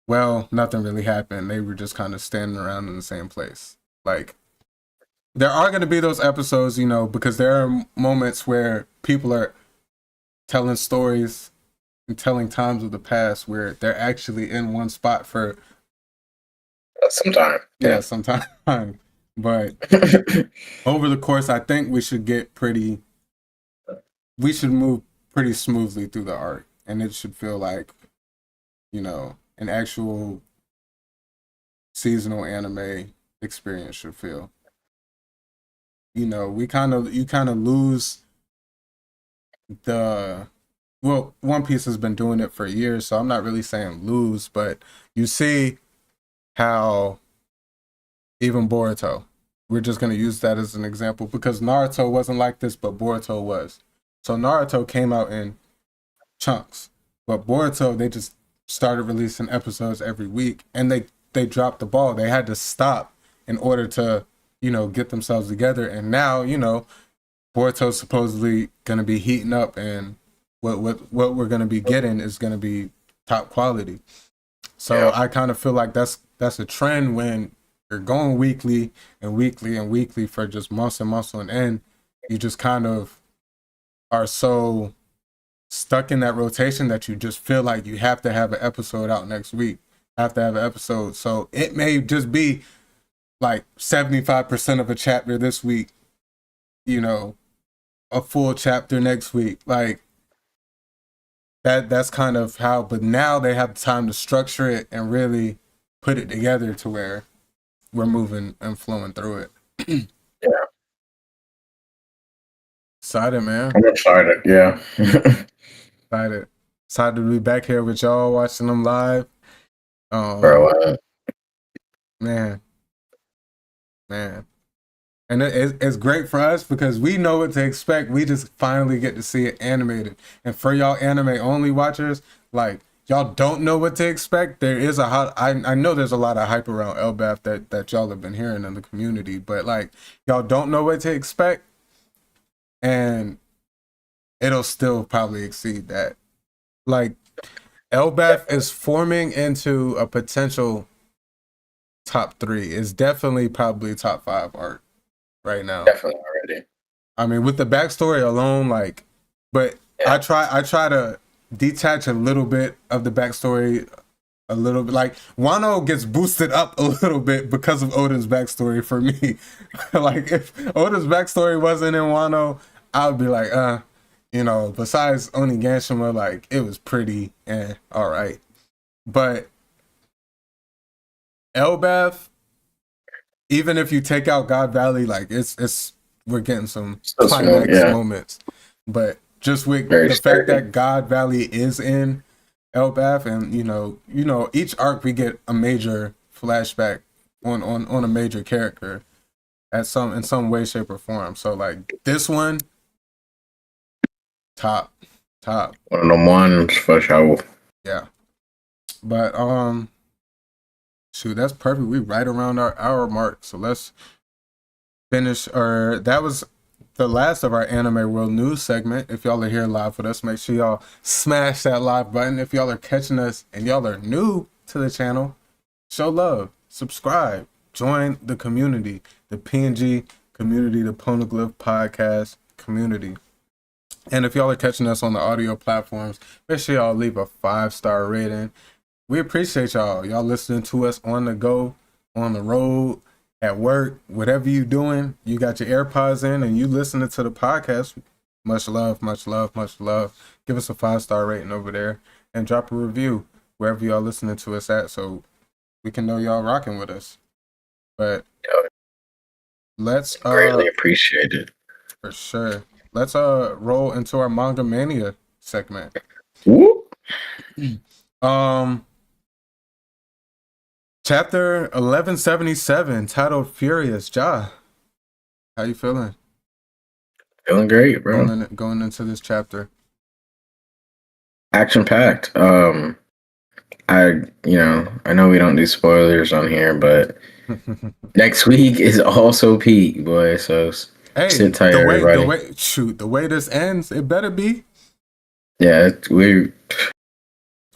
well, nothing really happened. They were just kind of standing around in the same place. Like, there are going to be those episodes, you know, because there are moments where people are telling stories and telling times of the past where they're actually in one spot for some time. Yeah, some time. But over the course, I think we should move pretty smoothly through the arc. And it should feel like, you know, an actual seasonal anime experience should feel. You know, you kind of lose One Piece has been doing it for years, so I'm not really saying lose, but you see how even Boruto, we're just going to use that as an example because Naruto wasn't like this, but Boruto was. So Naruto came out in chunks, but Boruto, they just started releasing episodes every week, and they dropped the ball. They had to stop in order to, get themselves together. And now, Boruto's supposedly going to be heating up, and what we're going to be getting is going to be top quality. So I kind of feel like that's a trend when you're going weekly and weekly and weekly for just months and months on end. You just kind of are so stuck in that rotation that you just feel like you have to have an episode out next week. Have to have an episode. So it may just be like 75% of a chapter this week, a full chapter next week. Like that's kind of how, but now they have time to structure it and really put it together to where we're moving and flowing through it. Yeah. Excited, man. I'm excited, yeah. Excited to be back here with y'all watching them live. Bro, Man. And it's great for us because we know what to expect. We just finally get to see it animated. And for y'all anime-only watchers, like, y'all don't know what to expect. There is I know there's a lot of hype around Elbaph that y'all have been hearing in the community, but, like, y'all don't know what to expect, and it'll still probably exceed that. Like, Elbaph is forming into a potential top 3. It's definitely probably top 5 art right now. Definitely already. I mean, with the backstory alone, like, but I try to detach a little bit of the backstory, a little bit. Like, Wano gets boosted up a little bit because of Oden's backstory for me. Like, if Oden's backstory wasn't in Wano, I would be like, besides Oniganshima, like, it was pretty all right. But Elbaph, even if you take out God Valley, like, we're getting some climax moments. But just with the fact that God Valley is in Elbaph, and each arc we get a major flashback on a major character in some way, shape, or form. So, like, this one, top. One of them ones for sure. Yeah. But shoot, that's perfect. We right around our hour mark. So let's finish. That was the last of our Anime World News segment. If y'all are here live with us, make sure y'all smash that live button. If y'all are catching us and y'all are new to the channel, show love, subscribe, join the community, the PNG community, the Poneglyph Podcast community. And if y'all are catching us on the audio platforms, make sure y'all leave a 5-star rating. We appreciate y'all. Y'all listening to us on the go, on the road, at work, whatever you doing. You got your AirPods in and you listening to the podcast. Much love, much love, much love. Give us a 5-star rating over there and drop a review wherever y'all listening to us at so we can know y'all rocking with us. But let's greatly appreciate it. For sure. Let's roll into our Manga Mania segment. Woo. Chapter 1177, titled Furious. Ja, how you feeling? Feeling great, bro. Going into this chapter. Action packed. I know we don't do spoilers on here, but next week is also peak, boy. So sit tight, everybody. The way this ends, it better be. Yeah, we're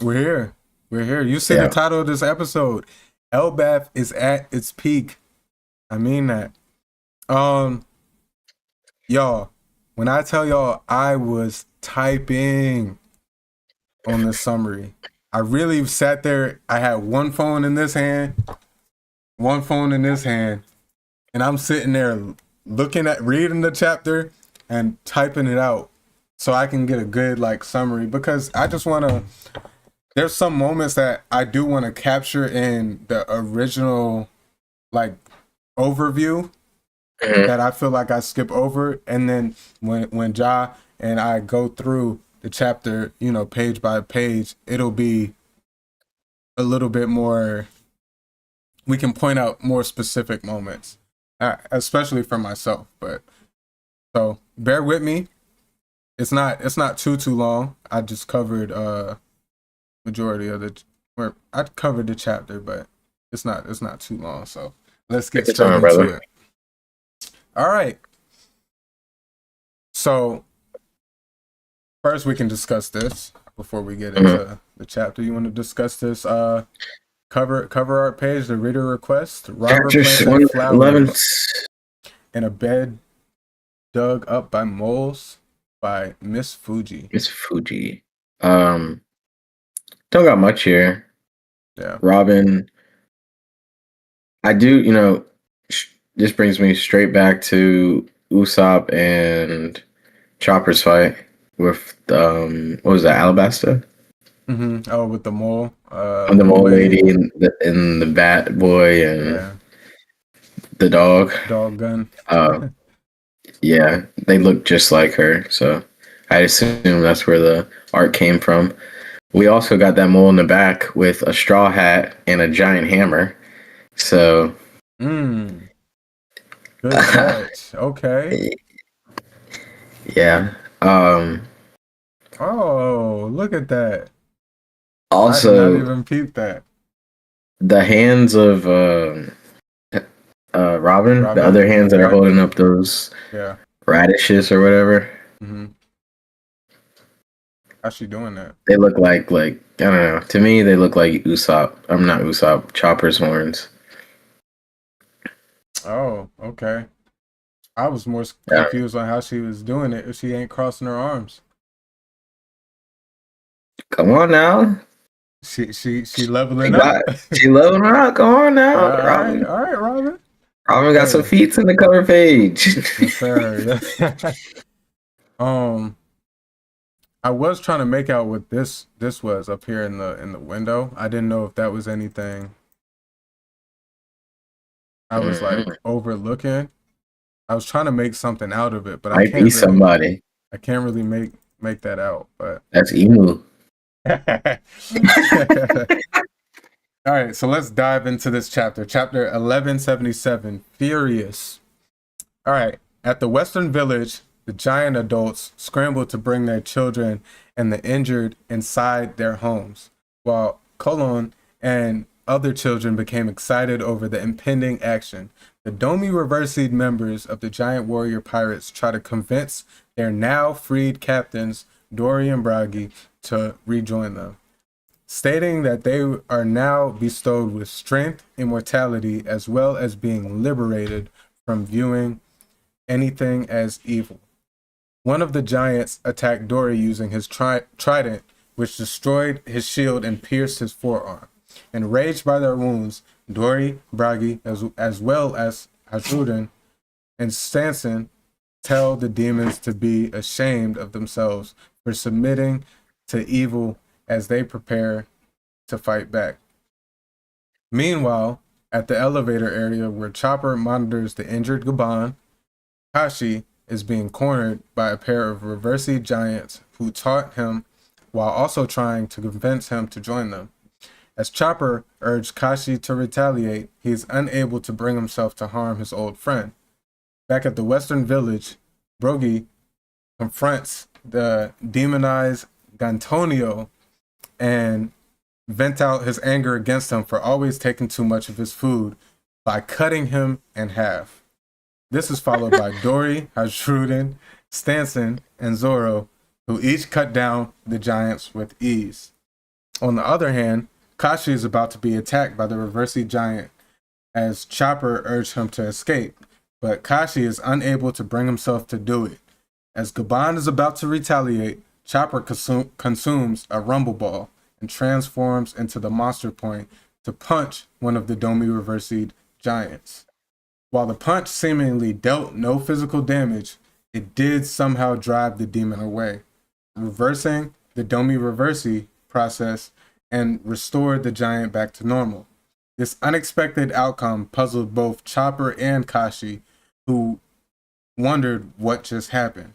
here. You see the title of this episode. Elbaph is at its peak. I mean that. Y'all, when I tell y'all I was typing on the summary, I really sat there. I had one phone in this hand, and I'm sitting there reading the chapter and typing it out so I can get a good, like, summary, because I just want to. There's some moments that I do want to capture in the original, like, overview that I feel like I skip over. And then when Ja and I go through the chapter, page by page, it'll be a little bit more we can point out more specific moments, especially for myself. But so bear with me. It's not too long. I just covered majority of I covered the chapter, but it's not too long. So let's get straight into it. All right. So first, we can discuss this before we get into the chapter. You want to discuss this? Cover art page, the reader request. Robert planted flowers in a bed dug up by moles by Miss Fuji. Miss Fuji. Don't got much here. Yeah. Robin. I do. This brings me straight back to Usopp and Chopper's fight with what was that, Alabasta? Mm-hmm. Oh, with the mole. The mole lady and the bat boy and the dog. Dog gun. Yeah, they look just like her, so I assume that's where the art came from. We also got that mole in the back with a straw hat and a giant hammer. So. Good catch. Okay. Yeah. Oh, look at that. Also, I did not even peep that. The hands of Robin, the other hands that are holding up those radishes or whatever. Mm-hmm. How's she doing that? They look like I don't know. To me, they look like Usopp. I'm not Usopp. Chopper's horns. Oh, okay. I was more confused on how she was doing it if she ain't crossing her arms. Come on now. She leveling up. She leveling up. Come on now, Robin. All right, Robin. Robin got some feats in the cover page. Yes, sir. I was trying to make out what this was up here in the window. I didn't know if that was anything I was like overlooking. I was trying to make something out of it, but I can't really make that out. But that's Emu. All right, so let's dive into this chapter. Chapter 1177, Furious. All right, at the Western Village, the giant adults scrambled to bring their children and the injured inside their homes, while Colon and other children became excited over the impending action. The Domi Reversied members of the giant warrior pirates try to convince their now freed captains, Dory and Bragi, to rejoin them, stating that they are now bestowed with strength, immortality, as well as being liberated from viewing anything as evil. One of the giants attacked Dory using his trident, which destroyed his shield and pierced his forearm. Enraged by their wounds, Dory, Bragi, as well as Hajuden and Stanson tell the demons to be ashamed of themselves for submitting to evil as they prepare to fight back. Meanwhile, at the elevator area where Chopper monitors the injured Gaban, Kashi is being cornered by a pair of Reversied giants who taunt him while also trying to convince him to join them. As Chopper urged Kashi to retaliate, he is unable to bring himself to harm his old friend. Back at the Western Village, Brogy confronts the demonized Gantonio and vent out his anger against him for always taking too much of his food by cutting him in half. This is followed by Dory, Hajruden, Stanson, and Zoro, who each cut down the giants with ease. On the other hand, Kashi is about to be attacked by the Reversied giant as Chopper urged him to escape, but Kashi is unable to bring himself to do it. As Gaban is about to retaliate, Chopper consumes a rumble ball and transforms into the monster point to punch one of the Domi Reversied giants. While the punch seemingly dealt no physical damage, it did somehow drive the demon away, reversing the Domi Reversi process and restored the giant back to normal. This unexpected outcome puzzled both Chopper and Kashi, who wondered what just happened.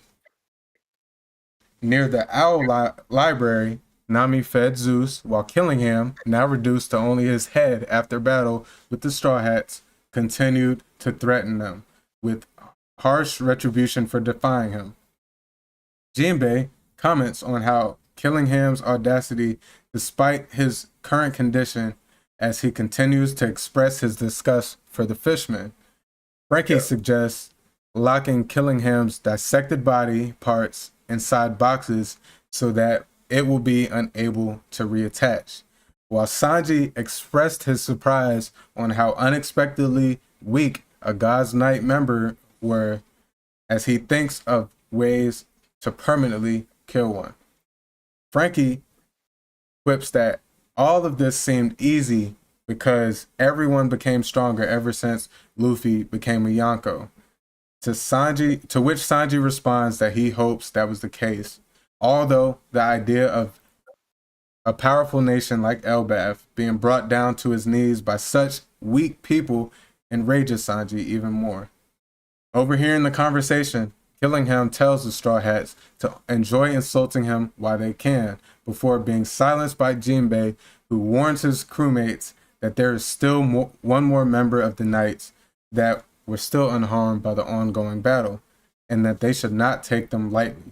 Near the Owl Library, Nami fed Zeus, while Killingham, now reduced to only his head after battle with the Straw Hats, continued to threaten them with harsh retribution for defying him. Jinbei comments on how Killingham's audacity, despite his current condition, as he continues to express his disgust for the fishmen. Frankie suggests locking Killingham's dissected body parts inside boxes so that it will be unable to reattach, while Sanji expressed his surprise on how unexpectedly weak a God's Knight member were, as he thinks of ways to permanently kill one. Frankie quips that all of this seemed easy because everyone became stronger ever since Luffy became a Yonko. To which Sanji responds that he hopes that was the case, although the idea of a powerful nation like Elbaph being brought down to his knees by such weak people enrages Sanji even more. Overhearing the conversation, Killingham tells the Straw Hats to enjoy insulting him while they can, before being silenced by Jinbei, who warns his crewmates that there is still one more member of the Knights that were still unharmed by the ongoing battle, and that they should not take them lightly.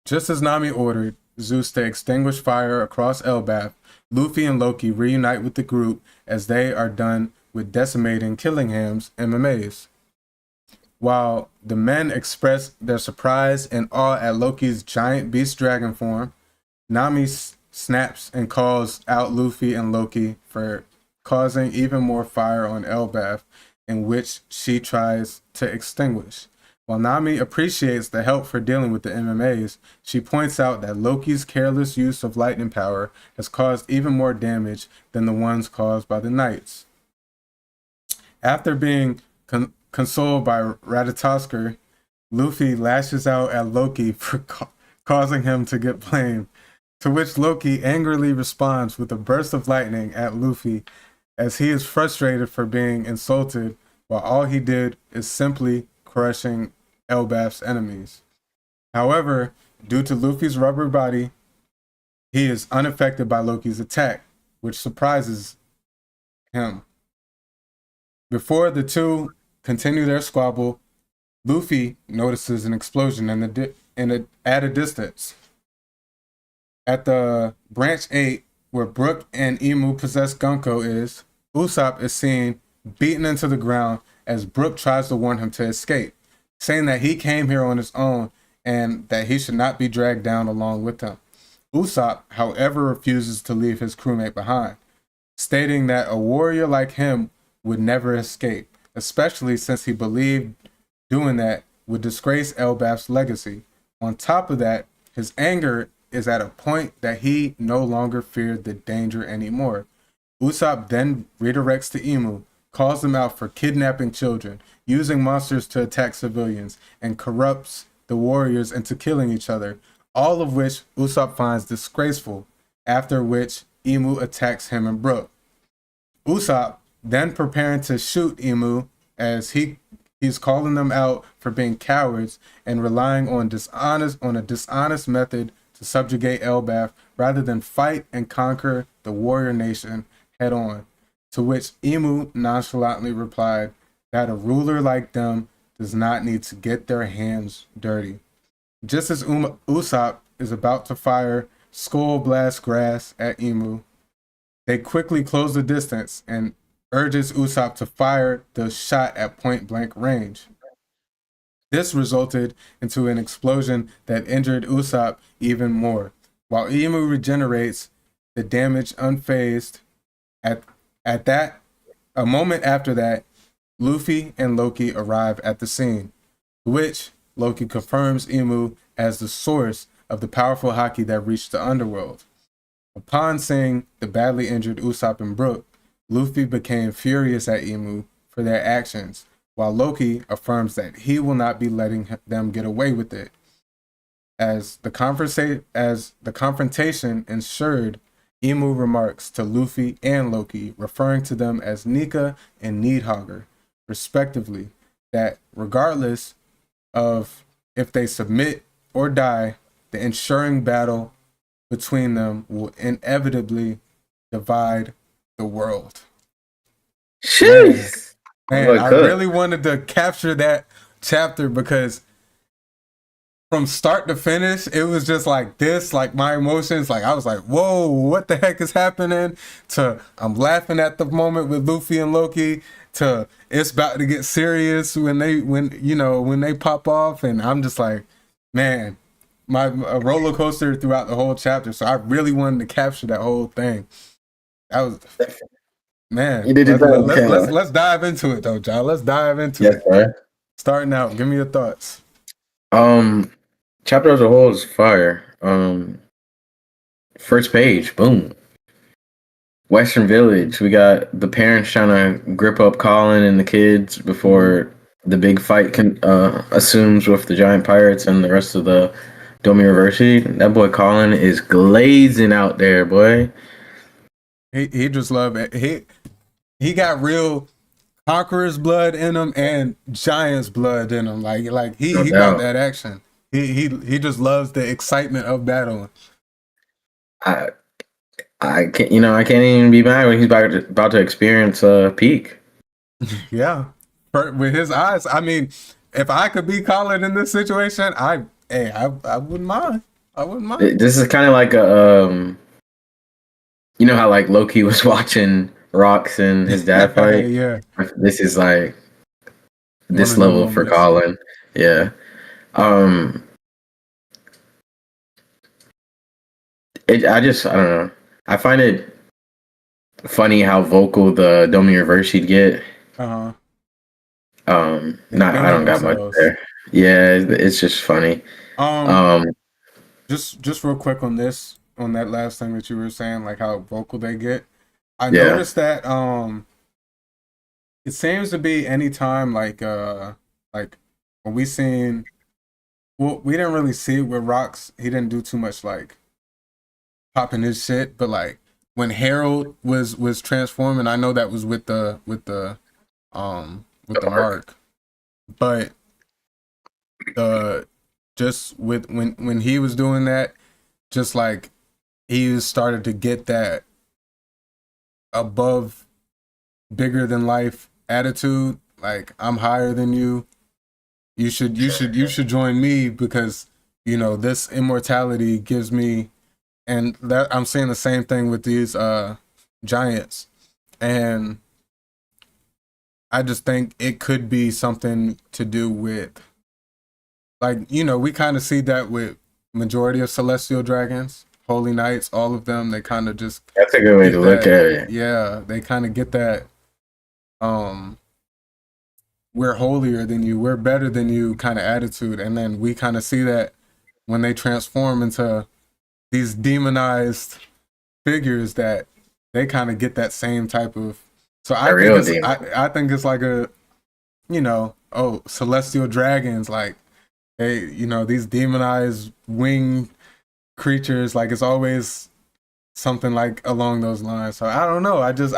Just as Nami ordered Zeus to extinguish fire across Elbaph, Luffy and Loki reunite with the group as they are done with decimating Killingham's MMAs. While the men express their surprise and awe at Loki's giant beast dragon form, Nami snaps and calls out Luffy and Loki for causing even more fire on Elbaph, in which she tries to extinguish. While Nami appreciates the help for dealing with the MMAs, she points out that Loki's careless use of lightning power has caused even more damage than the ones caused by the Knights. After being consoled by Ratatoskr, Luffy lashes out at Loki for causing him to get blamed, to which Loki angrily responds with a burst of lightning at Luffy, as he is frustrated for being insulted while all he did is simply crushing Elbaph's enemies. However, due to Luffy's rubber body, he is unaffected by Loki's attack, which surprises him. Before the two continue their squabble, Luffy notices an explosion at a distance. At the Branch 8, where Brook and Emu possessed Gunko is, Usopp is seen beaten into the ground as Brook tries to warn him to escape, saying that he came here on his own and that he should not be dragged down along with him. Usopp, however, refuses to leave his crewmate behind, stating that a warrior like him would never escape, especially since he believed doing that would disgrace Elbaph's legacy. On top of that, his anger is at a point that he no longer feared the danger anymore. Usopp then redirects to Emu, calls them out for kidnapping children, using monsters to attack civilians, and corrupts the warriors into killing each other, all of which Usopp finds disgraceful, after which Emu attacks him and Brook. Usopp then preparing to shoot Emu as he's calling them out for being cowards and relying on a dishonest method to subjugate Elbaph rather than fight and conquer the warrior nation head on, to which Emu nonchalantly replied that a ruler like them does not need to get their hands dirty. Just as Usopp is about to fire Skull Blast Grass at Emu, they quickly close the distance and urges Usopp to fire the shot at point blank range. This resulted into an explosion that injured Usopp even more, while Emu regenerates the damage unfazed. A moment after that, Luffy and Loki arrive at the scene, which Loki confirms Emu as the source of the powerful haki that reached the underworld. Upon seeing the badly injured Usopp and Brook, Luffy became furious at Emu for their actions, while Loki affirms that he will not be letting them get away with it. As the confrontation ensued, Emu remarks to Luffy and Loki, referring to them as Nika and Needhogger, respectively, that regardless of if they submit or die, the ensuing battle between them will inevitably divide the world. Jeez. Man, I really wanted to capture that chapter because from start to finish, it was just like this, like my emotions, like I was like, whoa, what the heck is happening? To I'm laughing at the moment with Luffy and Loki, to it's about to get serious when they pop off, and I'm just like, man, a roller coaster throughout the whole chapter. So I really wanted to capture that whole thing. That was, man. You did it. Let's dive into it though, John. Let's dive into it. Right. Starting out, give me your thoughts. Chapter as a whole is fire. First page, boom. Western Village. We got the parents trying to grip up Colin and the kids before the big fight assumes with the giant pirates and the rest of the Domi University. That boy Colin is glazing out there, boy. He just loved it. He got real conqueror's blood in him and giant's blood in him. Like he got that action. He just loves the excitement of battle. I can't even be mad when he's about to experience peak. Yeah, with his eyes. I mean, if I could be Colin in this situation, I wouldn't mind. I wouldn't mind. This is kind of like a you know how like Loki was watching Rox and his dad fight. Yeah, this is like this level for Colin. Yeah. I don't know. I find it funny how vocal the Domi Reverse she'd get. I don't got much there. Yeah, it's just funny. Just real quick on that last thing that you were saying, like how vocal they get. I noticed that it seems to be anytime like when we seen. Well, we didn't really see it with Rox. He didn't do too much like popping his shit, but like when Harold was transforming, I know that was with the mark, but just with when he was doing that, just like he started to get that above, bigger than life attitude. Like I'm higher than you. You should join me because this immortality gives me, and that I'm seeing the same thing with these giants, and I just think it could be something to do with, like we kind of see that with majority of celestial dragons, holy knights, all of them. They kind of just that's a good way to look at it. Yeah, they kind of get that. We're holier than you, we're better than you kind of attitude. And then we kind of see that when they transform into these demonized figures, that they kind of get that same type of. So I think it's like a, celestial dragons, like they, these demonized wing creatures, like it's always something like along those lines. So I don't know. I just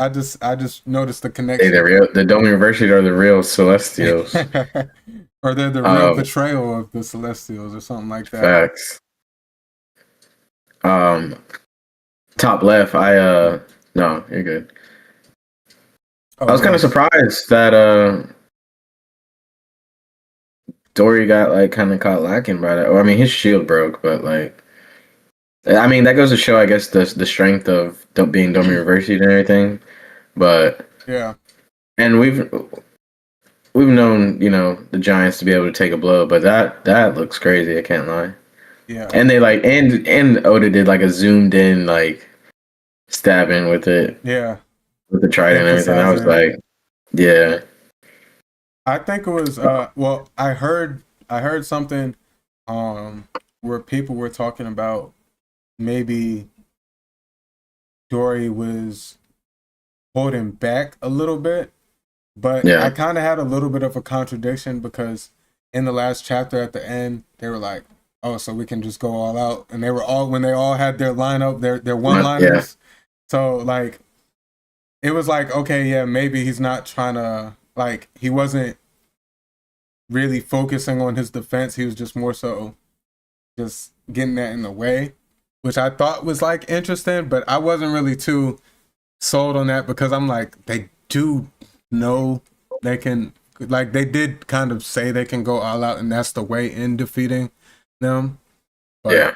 noticed the connection. Hey, the Domi University are the real Celestials. Or they're the real betrayal of the Celestials or something like that. Facts. Top left, no, you're good. I was kind of surprised that Dory got like kind of caught lacking by that. Or I mean, his shield broke, but like, I mean, that goes to show, I guess, the strength of being Domi Reversied and everything. But yeah, and we've known the Giants to be able to take a blow, but that looks crazy. I can't lie. Yeah, and they like and Oda did like a zoomed in like stabbing with it. Yeah, with the trident and everything. I was like, yeah. I think it was well, I heard something where people were talking about maybe Dory was holding back a little bit, but I kind of had a little bit of a contradiction because in the last chapter at the end they were like, oh, so we can just go all out, and they were all, when they all had their lineup, their one-liners. So like it was like, okay, yeah, maybe he's not trying to, like, he wasn't really focusing on his defense. He was just more so just getting that in the way. which I thought was like interesting, but I wasn't really too sold on that because I'm like, they do know they can, like they did kind of say they can go all out, and that's the way in defeating them. But, Yeah.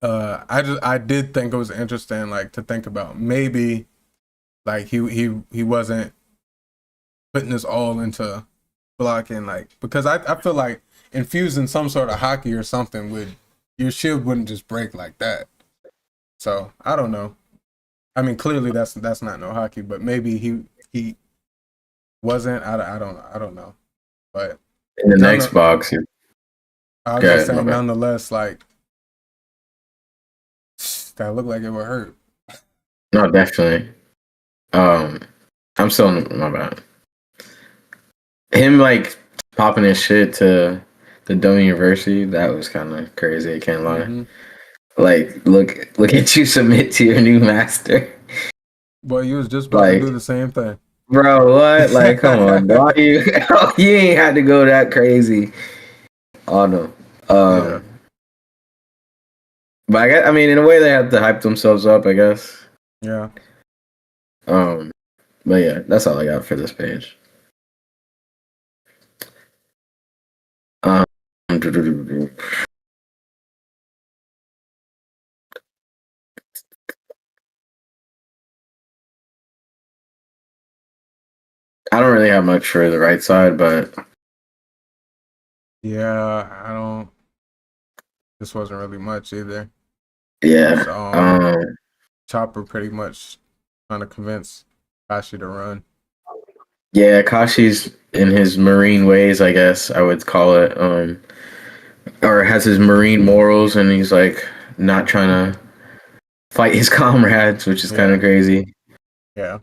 I did think it was interesting, like to think about maybe, like he wasn't putting his all into blocking, like because I feel like infusing some sort of hockey or something would, your shield wouldn't just break like that. So I don't know. I mean, clearly that's not no hockey, but maybe he wasn't. I don't know. But In the next box, I was just saying, nonetheless, like that looked like it would hurt. no, definitely. I'm still my bad. Him like popping his shit to the dumb university, that was kind of crazy. I can't lie. Mm-hmm. Like, look at you submit to your new master. Boy, you was just about to do the same thing, bro. What? Like, come on, dog. You ain't had to go that crazy on them. Yeah. But I mean, in a way, they have to hype themselves up, I guess. Yeah. But yeah, that's all I got for this page. I don't really have much for the right side, but yeah, I don't. This wasn't really much either. Yeah. Chopper pretty much trying to convince Kashi to run. Yeah, Kashi's in his marine ways, I guess I would call it. Or has his marine morals, and he's like not trying to fight his comrades, which is kind of crazy. Yeah.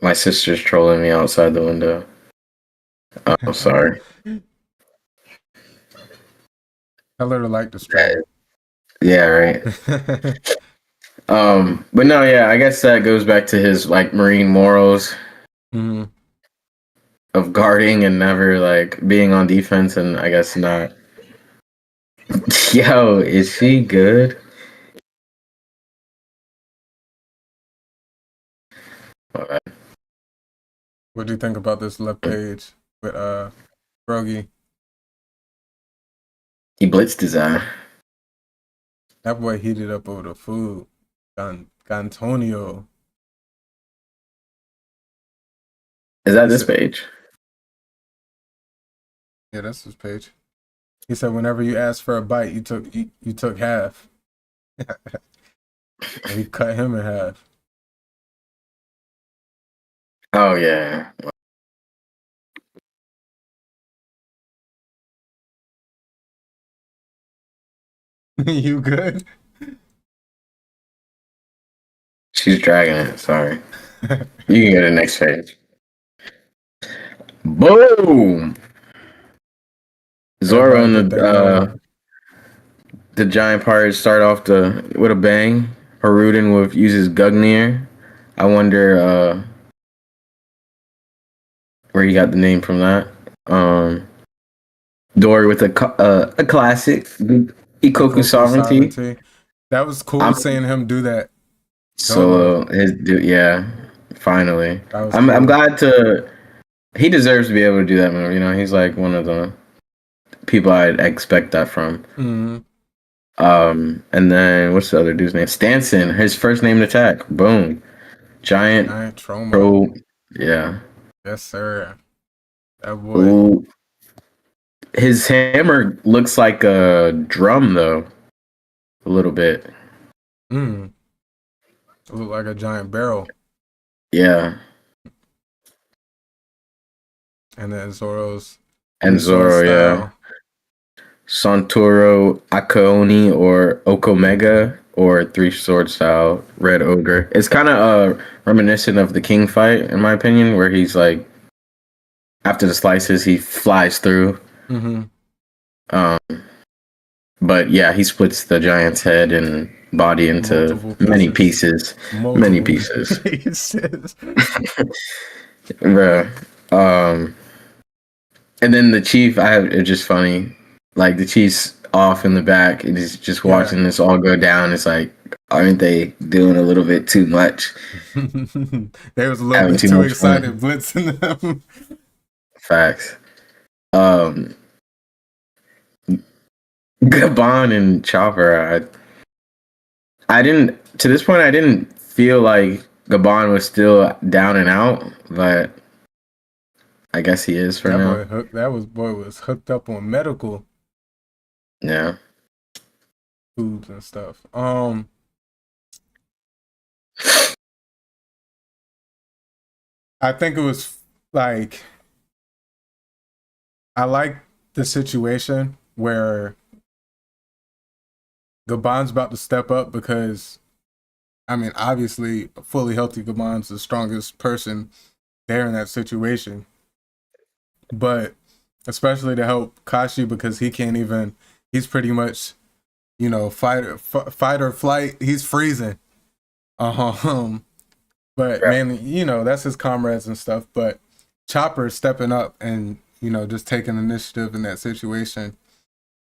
My sister's trolling me outside the window. I'm sorry. Tell her to like the stream. Yeah, right. But no, yeah, I guess that goes back to his like marine morals of guarding and never like being on defense, and I guess not. Yo, is she good? What do you think about this left page with Brogy? He blitzed his eye. That boy heated up over the food. Gantonio. Is that this page? Yeah, that's his page. He said whenever you asked for a bite, you took half. And he cut him in half. Oh yeah. You good? She's dragging it. Sorry. You can go to the next page. Boom. Zoro and the giant pirates start off with a bang. Haruden uses Gugnir. I wonder where you got the name from that. Dory with a classic Ikoku sovereignty. That was cool seeing him do that. So yeah, finally. I'm glad he deserves to be able to do that move. You know, he's like one of the people I'd expect that from. Mm-hmm. And then what's the other dude's name? Stanson, his first named attack. Boom. Giant Trauma. Yeah. Yes, sir. That boy. Ooh. His hammer looks like a drum though. A little bit. It looks like a giant barrel. Yeah. And then Zoro, yeah. Santoro Akaoni or Okomega or Three Sword Style Red Ogre. It's kind of reminiscent of the King fight, in my opinion, where he's like, after the slices, he flies through. Mm-hmm. But yeah, he splits the giant's head and body into many pieces. Many pieces. Bruh. And then the chief, it's just funny. like the Chiefs off in the back and just watching this all go down. It's like, aren't they doing a little bit too much? They was a little Having bit too too much excited fun. blitzing them. Facts. Gabon and Chopper. I didn't to this point. I didn't feel like Gabon was still down and out, but I guess he is for now. Boy was hooked up on medical Yeah. foods and stuff. I think it was like I like the situation where Gabon's about to step up because I mean obviously a fully healthy Gabon's the strongest person there in that situation. But especially to help Kashi because he's pretty much, fight or flight. He's freezing. But mainly, that's his comrades and stuff. But Chopper stepping up and, just taking initiative in that situation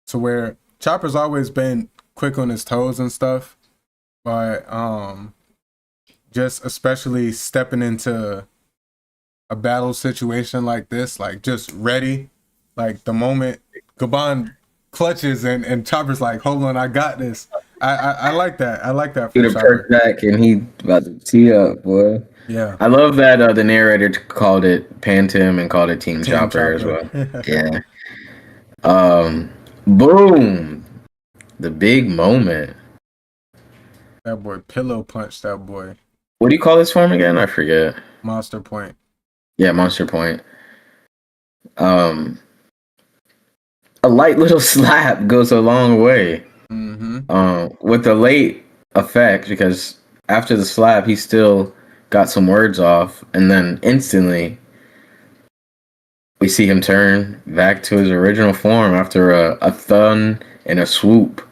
to where Chopper's always been quick on his toes and stuff. But just especially stepping into a battle situation like this, like just ready. Like the moment Gabon clutches and Chopper's like, hold on, I got this. I like that. I like that. Get a perk back and he about to tee up, boy. Yeah. I love that the narrator called it Pantim and called it Team Chopper as well. Yeah. Boom. The big moment. That boy pillow punched that boy. What do you call this form again? I forget. Monster point. Yeah, Monster Point. A light little slap goes a long way. With the late effect, because after the slap, he still got some words off, and then instantly we see him turn back to his original form after a thun and a swoop.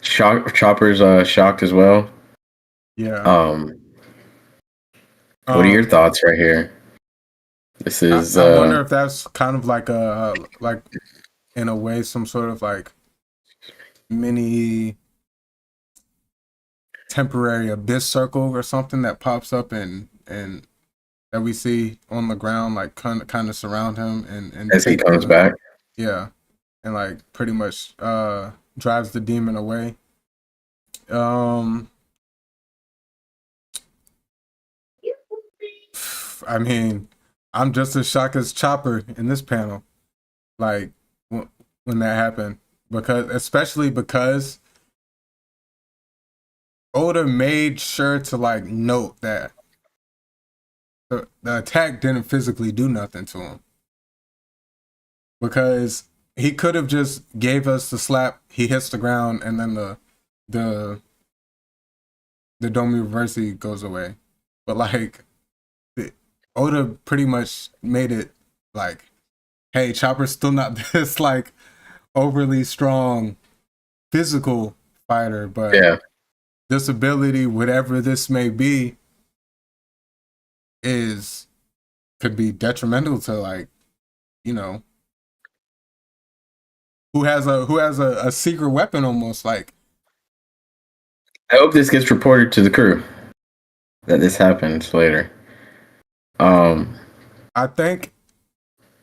Chopper's shocked as well. Yeah. What are your thoughts right here? This is. I wonder if that's kind of like in a way, some sort of like mini temporary abyss circle or something that pops up and that we see on the ground, like kind of surround him and as he comes back. Yeah, and like pretty much drives the demon away. I mean, I'm just as shocked as Chopper in this panel, like when that happened, especially because Oda made sure to like note that the attack didn't physically do nothing to him, because he could have just gave us the slap, he hits the ground, and then the Domi Reversi goes away, but like. Oda pretty much made it like, hey, Chopper's still not this like overly strong physical fighter, but this ability, whatever this may be, could be detrimental to like, who has a secret weapon almost like. I hope this gets reported to the crew that this happens later. I think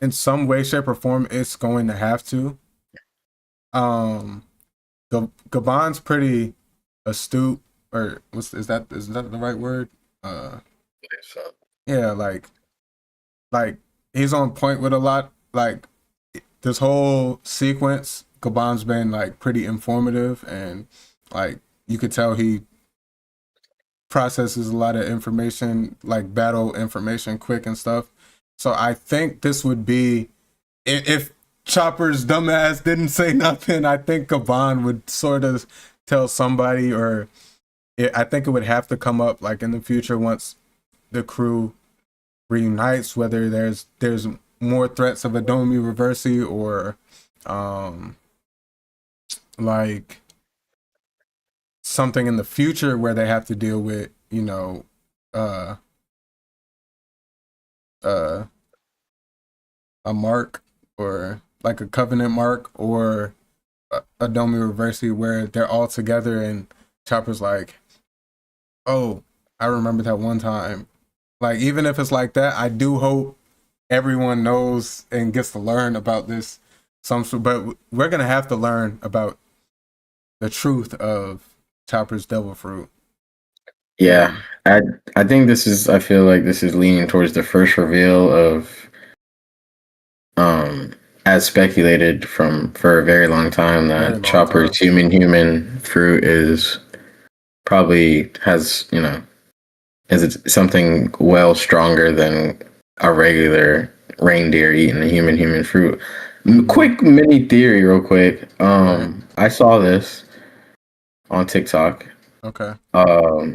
in some way, shape, or form, it's going to have to. Gabon's pretty astute, or is that the right word? Yeah, like he's on point with a lot. Like this whole sequence, Gabon's been like pretty informative, and like you could tell he processes a lot of information, like battle information, quick and stuff. So I think this would be, if Chopper's dumbass didn't say nothing, I think Gabon would sort of tell somebody, or I think it would have to come up like in the future once the crew reunites, whether there's more threats of a Domi Reversi or like something in the future where they have to deal with, a mark or like a covenant mark, or Adomi Reversi where they're all together and Chopper's like, oh, I remember that one time. Like, even if it's like that, I do hope everyone knows and gets to learn about this. But we're gonna have to learn about the truth of Chopper's devil fruit. Yeah, I think this is. I feel like this is leaning towards the first reveal of, as speculated for a very long time, that Chopper's human fruit is probably has is it something well stronger than a regular reindeer eating a human fruit. Quick mini theory, real quick. I saw this on TikTok. Okay.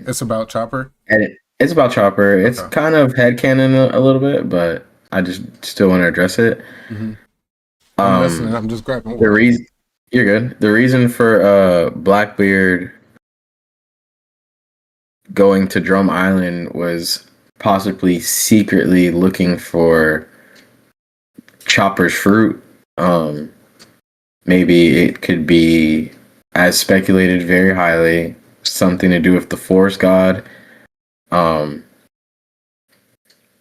It's about Chopper. And it's about Chopper. It's kind of headcanon a little bit, but I just still want to address it. Mm-hmm. I'm listening. I'm just grabbing. The reason you're good. The reason for Blackbeard going to Drum Island was possibly secretly looking for Chopper's fruit. Maybe it could be, as speculated very highly, something to do with the forest god.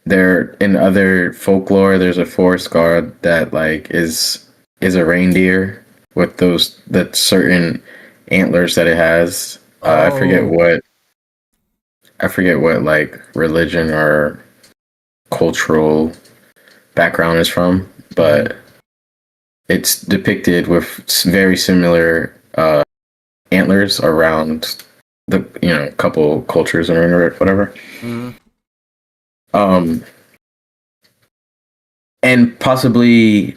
There in other folklore, there's a forest god that like is a reindeer with that certain antlers that it has. I forget what like religion or cultural background is from, but it's depicted with very similar antlers around the couple cultures or whatever. Mm-hmm. And possibly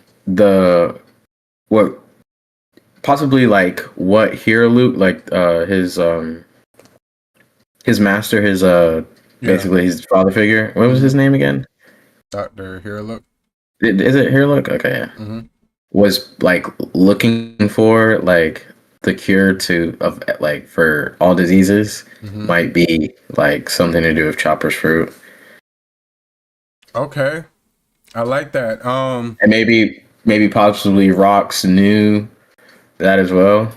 what Hero Luke, like his master, basically his father figure. What was his name again? Dr. Hero Luke. Is it Hero Luke? Okay, yeah. Mm-hmm. Was like looking for like the cure for all diseases. Mm-hmm. Might be like something to do with Chopper's fruit. Okay, I like that. And maybe possibly Rox knew that as well.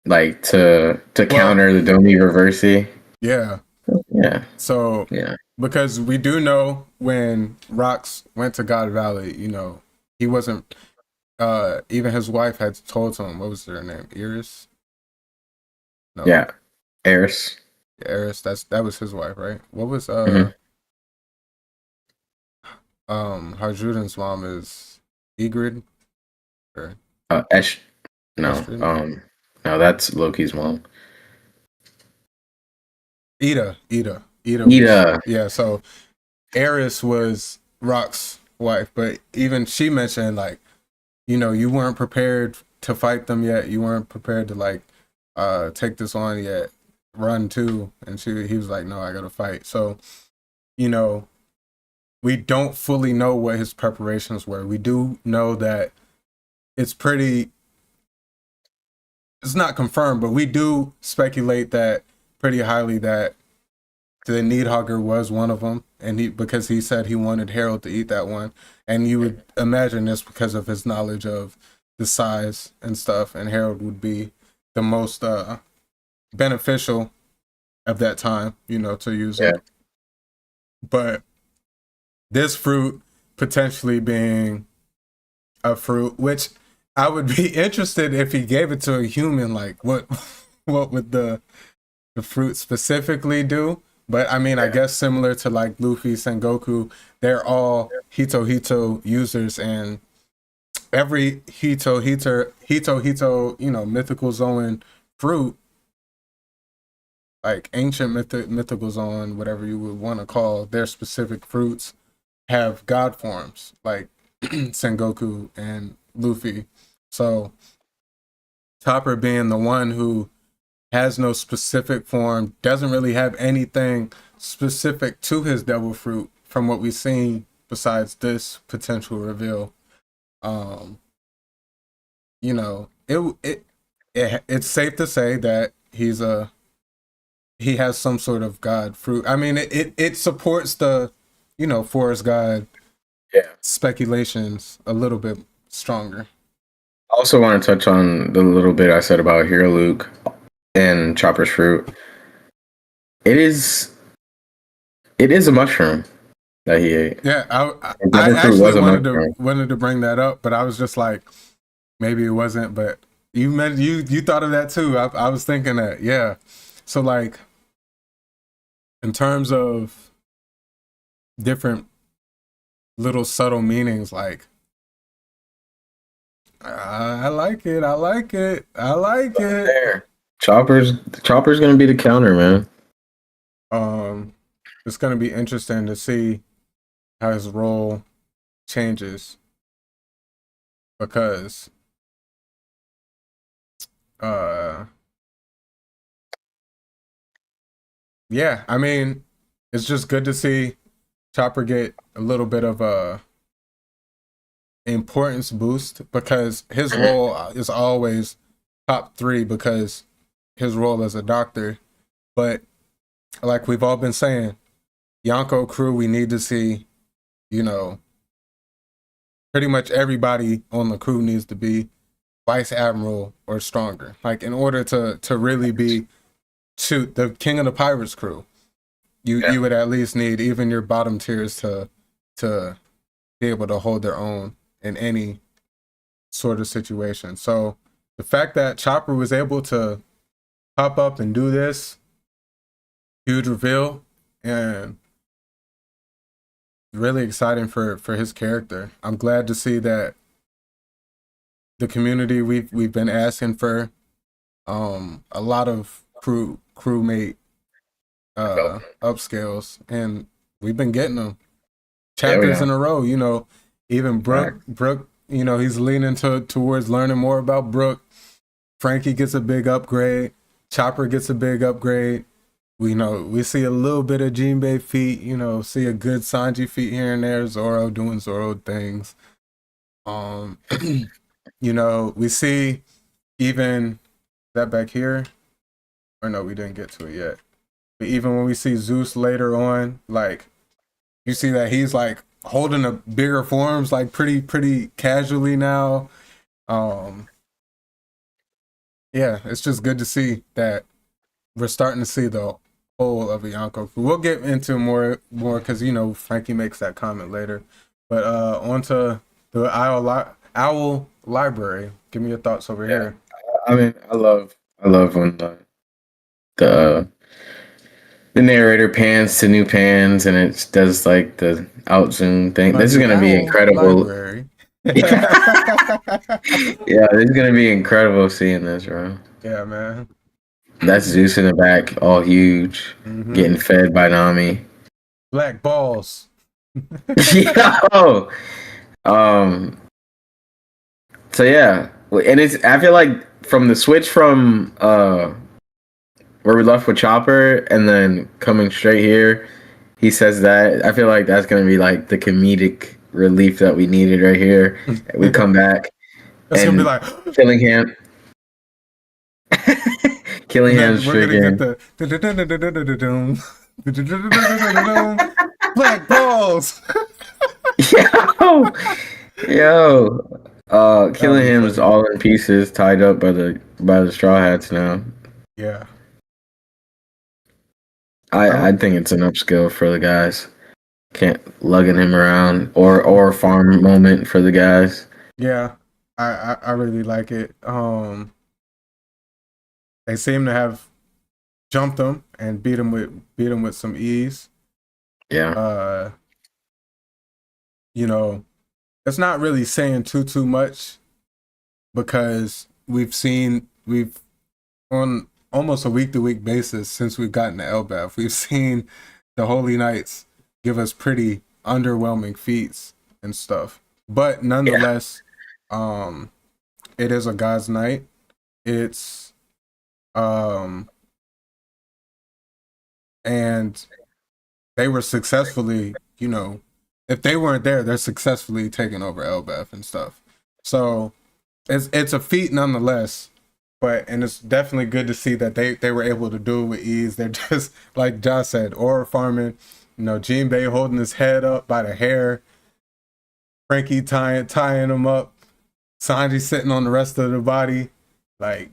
Like to counter the Domi Reversi. Yeah. Yeah. So yeah, because we do know when Rox went to God Valley, he wasn't. Even his wife had told him, what was her name? Iris? No. Yeah. Eris. Eris, that was his wife, right? What was Harjudan's mom is Ygritte? Or Esh. No. No, that's Loki's mom. Ida. Yeah, so Eris was Rock's wife, but even she mentioned like, you weren't prepared to fight them yet. You weren't prepared to like take this on yet. Run too. And he was like, no, I gotta fight. So, we don't fully know what his preparations were. We do know that it's not confirmed, but we do speculate that pretty highly that the Needhogger was one of them, and because he said he wanted Harold to eat that one, and you would imagine this because of his knowledge of the size and stuff, and Harold would be the most beneficial at that time, to use it. But this fruit potentially being a fruit, which I would be interested if he gave it to a human, like what would the fruit specifically do? But I mean, I guess similar to like Luffy, Sengoku, they're all Hito users, and every Hito, mythical zone fruit, like ancient mythical zone, whatever you would want to call their specific fruits, have god forms, like Sengoku and Luffy. So Topper being the one who has no specific form, doesn't really have anything specific to his devil fruit from what we've seen besides this potential reveal. It's safe to say that he has some sort of god fruit. I mean, it supports the forest god speculations a little bit stronger. I also want to touch on the little bit I said about Hero Luke and Chopper's fruit. It is a mushroom that he ate. Yeah, I Devil fruit actually was a wanted to bring that up, but I was just like, maybe it wasn't. But you thought of that too. I was thinking that, yeah. So like, in terms of different little subtle meanings, like, I like it. I like it. I like it. There. Chopper's gonna be the counter, man. It's gonna be interesting to see how his role changes, because yeah, I mean, it's just good to see Chopper get a little bit of a importance boost, because his role is always top 3 because his role as a doctor. But like we've all been saying, Yonko crew, we need to see, pretty much everybody on the crew needs to be vice admiral or stronger. Like, in order to really be the king of the pirates crew, you would at least need even your bottom tiers to be able to hold their own in any sort of situation. So the fact that Chopper was able to pop up and do this, huge reveal, and really exciting for his character. I'm glad to see that the community we've been asking for a lot of crewmate upscales, and we've been getting them chapters in a row. Even Brooke, he's leaning towards learning more about Brooke. Frankie gets a big upgrade. Chopper gets a big upgrade. We see a little bit of Jinbei feat, see a good Sanji feat here and there, Zoro doing Zoro things. We see even that back here, or no, we didn't get to it yet. But even when we see Zeus later on, like, you see that he's like holding a bigger forms, like pretty casually now. Yeah, it's just good to see that we're starting to see the whole of a Yonko crew. We'll get into more because Frankie makes that comment later. But on to the Owl Library. Give me your thoughts over here. I mean, I love when the narrator pans to new pans and it does like the out zoom thing. This is gonna be incredible. Yeah, this is gonna be incredible seeing this, bro. Yeah, man. That's Zeus in the back, all huge, getting fed by Nami. Black balls. Yo. So yeah, and I feel like from the switch from where we left with Chopper and then coming straight here, he says that. I feel like that's gonna be like the comedic relief that we needed right here. We come back. It's gonna be like Killingham. Killingham's we're freaking. Gonna get the black balls. Yo. Killingham's all in pieces, tied up by the Straw Hats now. Yeah. I think it's an upskill for the guys. Can't lugging him around or farm moment for the guys. Yeah, I really like it. They seem to have jumped him and beat him with some ease. Yeah. It's not really saying too much, because we've on almost a week-to-week basis since we've gotten to Elbaph, we've seen the Holy Knights give us pretty underwhelming feats and stuff. But nonetheless, it is a God's night. It's and they were successfully, if they weren't there, they're successfully taking over Elbaph and stuff. So it's a feat nonetheless. And it's definitely good to see that they were able to do it with ease. They're just, like Josh said, aura farming, Jinbei holding his head up by the hair, Frankie tying him up, Sanji sitting on the rest of the body, like,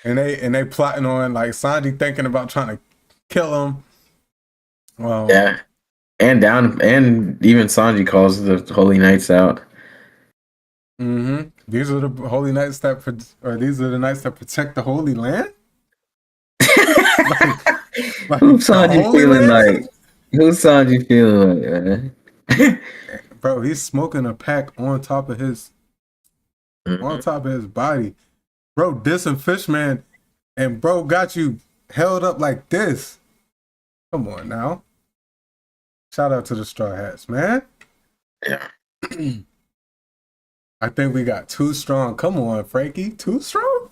and they plotting on like Sanji thinking about trying to kill him. Yeah, and even Sanji calls the Holy Knights out. Mm-hmm. These are the Holy Knights these are the Knights that protect the Holy Land. Who's Sanji feeling like? Who's Sanji feeling like, man? Bro, he's smoking a pack on top of his body. Bro, dissing Fishman, and bro got you held up like this. Come on now. Shout out to the Straw Hats, man. Yeah. I think we got too strong. Come on, Frankie. Too strong?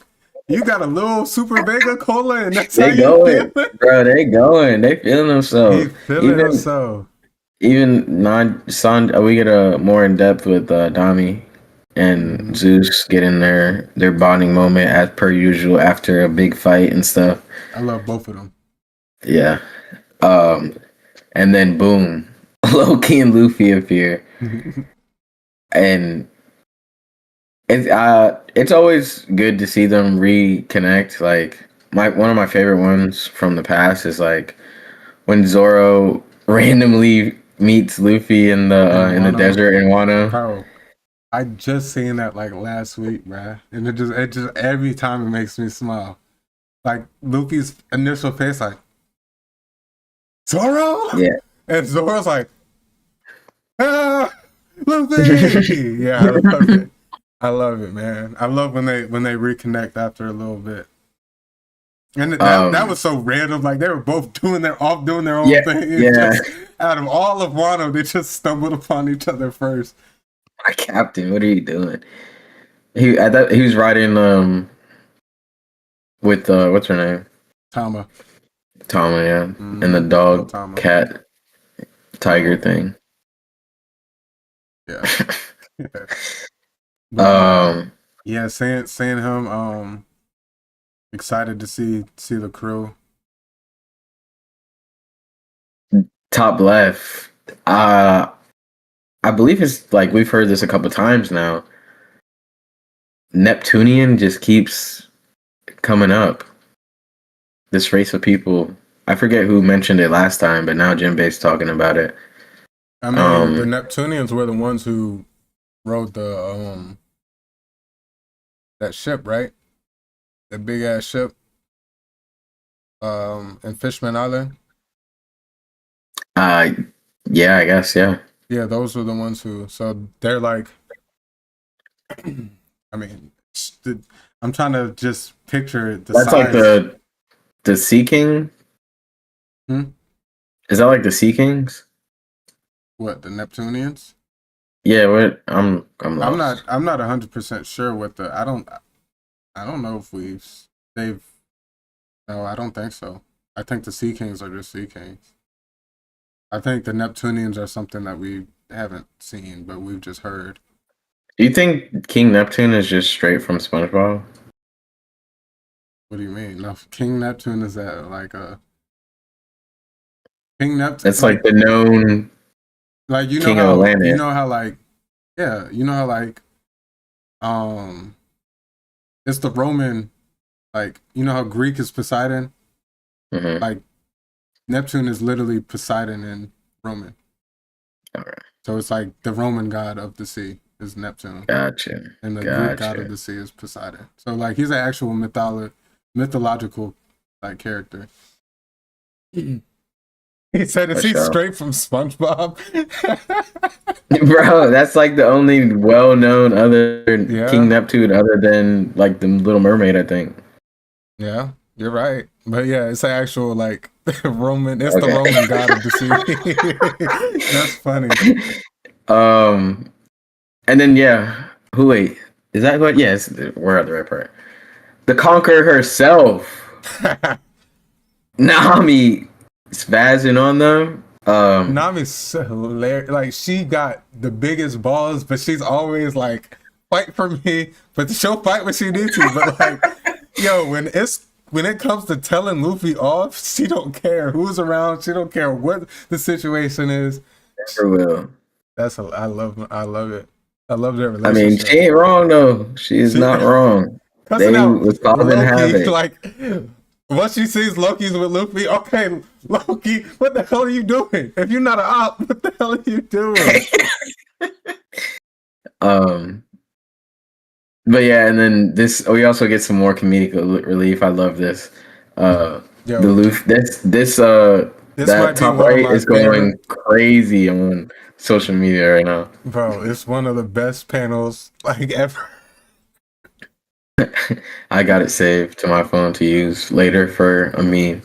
You got a little Super Vega Cola and that's They how going, you feel it? bro. They going. They feeling themselves. He feeling himself. Even we get a more in depth with Dami and Zeus getting their bonding moment as per usual after a big fight and stuff. I love both of them. Yeah. And then boom, Loki and Luffy appear. And it's always good to see them reconnect. Like one of my favorite ones from the past is like when Zoro randomly meets Luffy in the desert in Wano. Bro, I just seen that like last week, bruh. And it just every time it makes me smile. Like Luffy's initial face, like Zoro? Yeah. And Zoro's like, Luffy! Yeah, I love it. I love it, man. I love when they reconnect after a little bit. And that was so random. Like they were both doing their own thing. Yeah. Just, out of all of Wano, they just stumbled upon each other first. My captain, what are you doing? He was riding with what's her name? Tama, yeah. Mm-hmm. And the dog, cat, tiger thing. Yeah. Yeah, seeing him excited to see the crew. Top left. I believe it's like we've heard this a couple times now. Neptunian just keeps coming up. This race of people. I forget who mentioned it last time, but now Jinbei's talking about it. I mean, the Neptunians were the ones who rode the that ship, right? That big ass ship. In Fishman Island. Yeah, I guess, yeah. Yeah, those were the ones who. So they're like. I mean, I'm trying to just picture it. That's size. Like the Sea King. Is that like the Sea Kings? What, the Neptunians? Yeah, what I'm lost. I'm not 100% sure what the I don't know if they've no, I don't think so. I think the Sea Kings are just Sea Kings. I think the Neptunians are something that we haven't seen, but we've just heard. Do you think King Neptune is just straight from SpongeBob? What do you mean? No, King Neptune is that like a King Neptune? It's like the known. Like you know King how of Atlantis. you know how like it's the Roman, like you know how Greek is Poseidon, like Neptune is literally Poseidon in Roman. Okay. So it's like the Roman god of the sea is Neptune. Gotcha. And the Greek god of the sea is Poseidon. So like he's an actual mythological like character. He said, "Is he straight from SpongeBob?" Bro, that's like the only well-known other King Neptune other than like the Little Mermaid, I think. Yeah, you're right. But yeah, it's an actual like Roman. It's the Roman god of the sea. That's funny. And then wait, is that what? Yes, we're at the right part. The Conqueror herself, Nami. Spazzing on them. Nami's so hilarious. Like she got the biggest balls, but she's always like, fight for me. But she'll fight when she needs to. But like, yo, when it comes to telling Luffy off, she don't care who's around. She don't care what the situation is. Never will. I love it. I love their I mean, relationship. she ain't wrong though. She is not wrong. Cussing They out was causing Loki, havoc. like once she sees Loki's with Luffy, okay, Loki, what the hell are you doing? If you're not an op, what the hell are you doing? But yeah, and then we also get some more comedic relief. I love this. The Luffy, this that might be top one of right my is going favorite. crazy on social media right now. Bro, it's one of the best panels like ever. I got it saved to my phone to use later for a meme.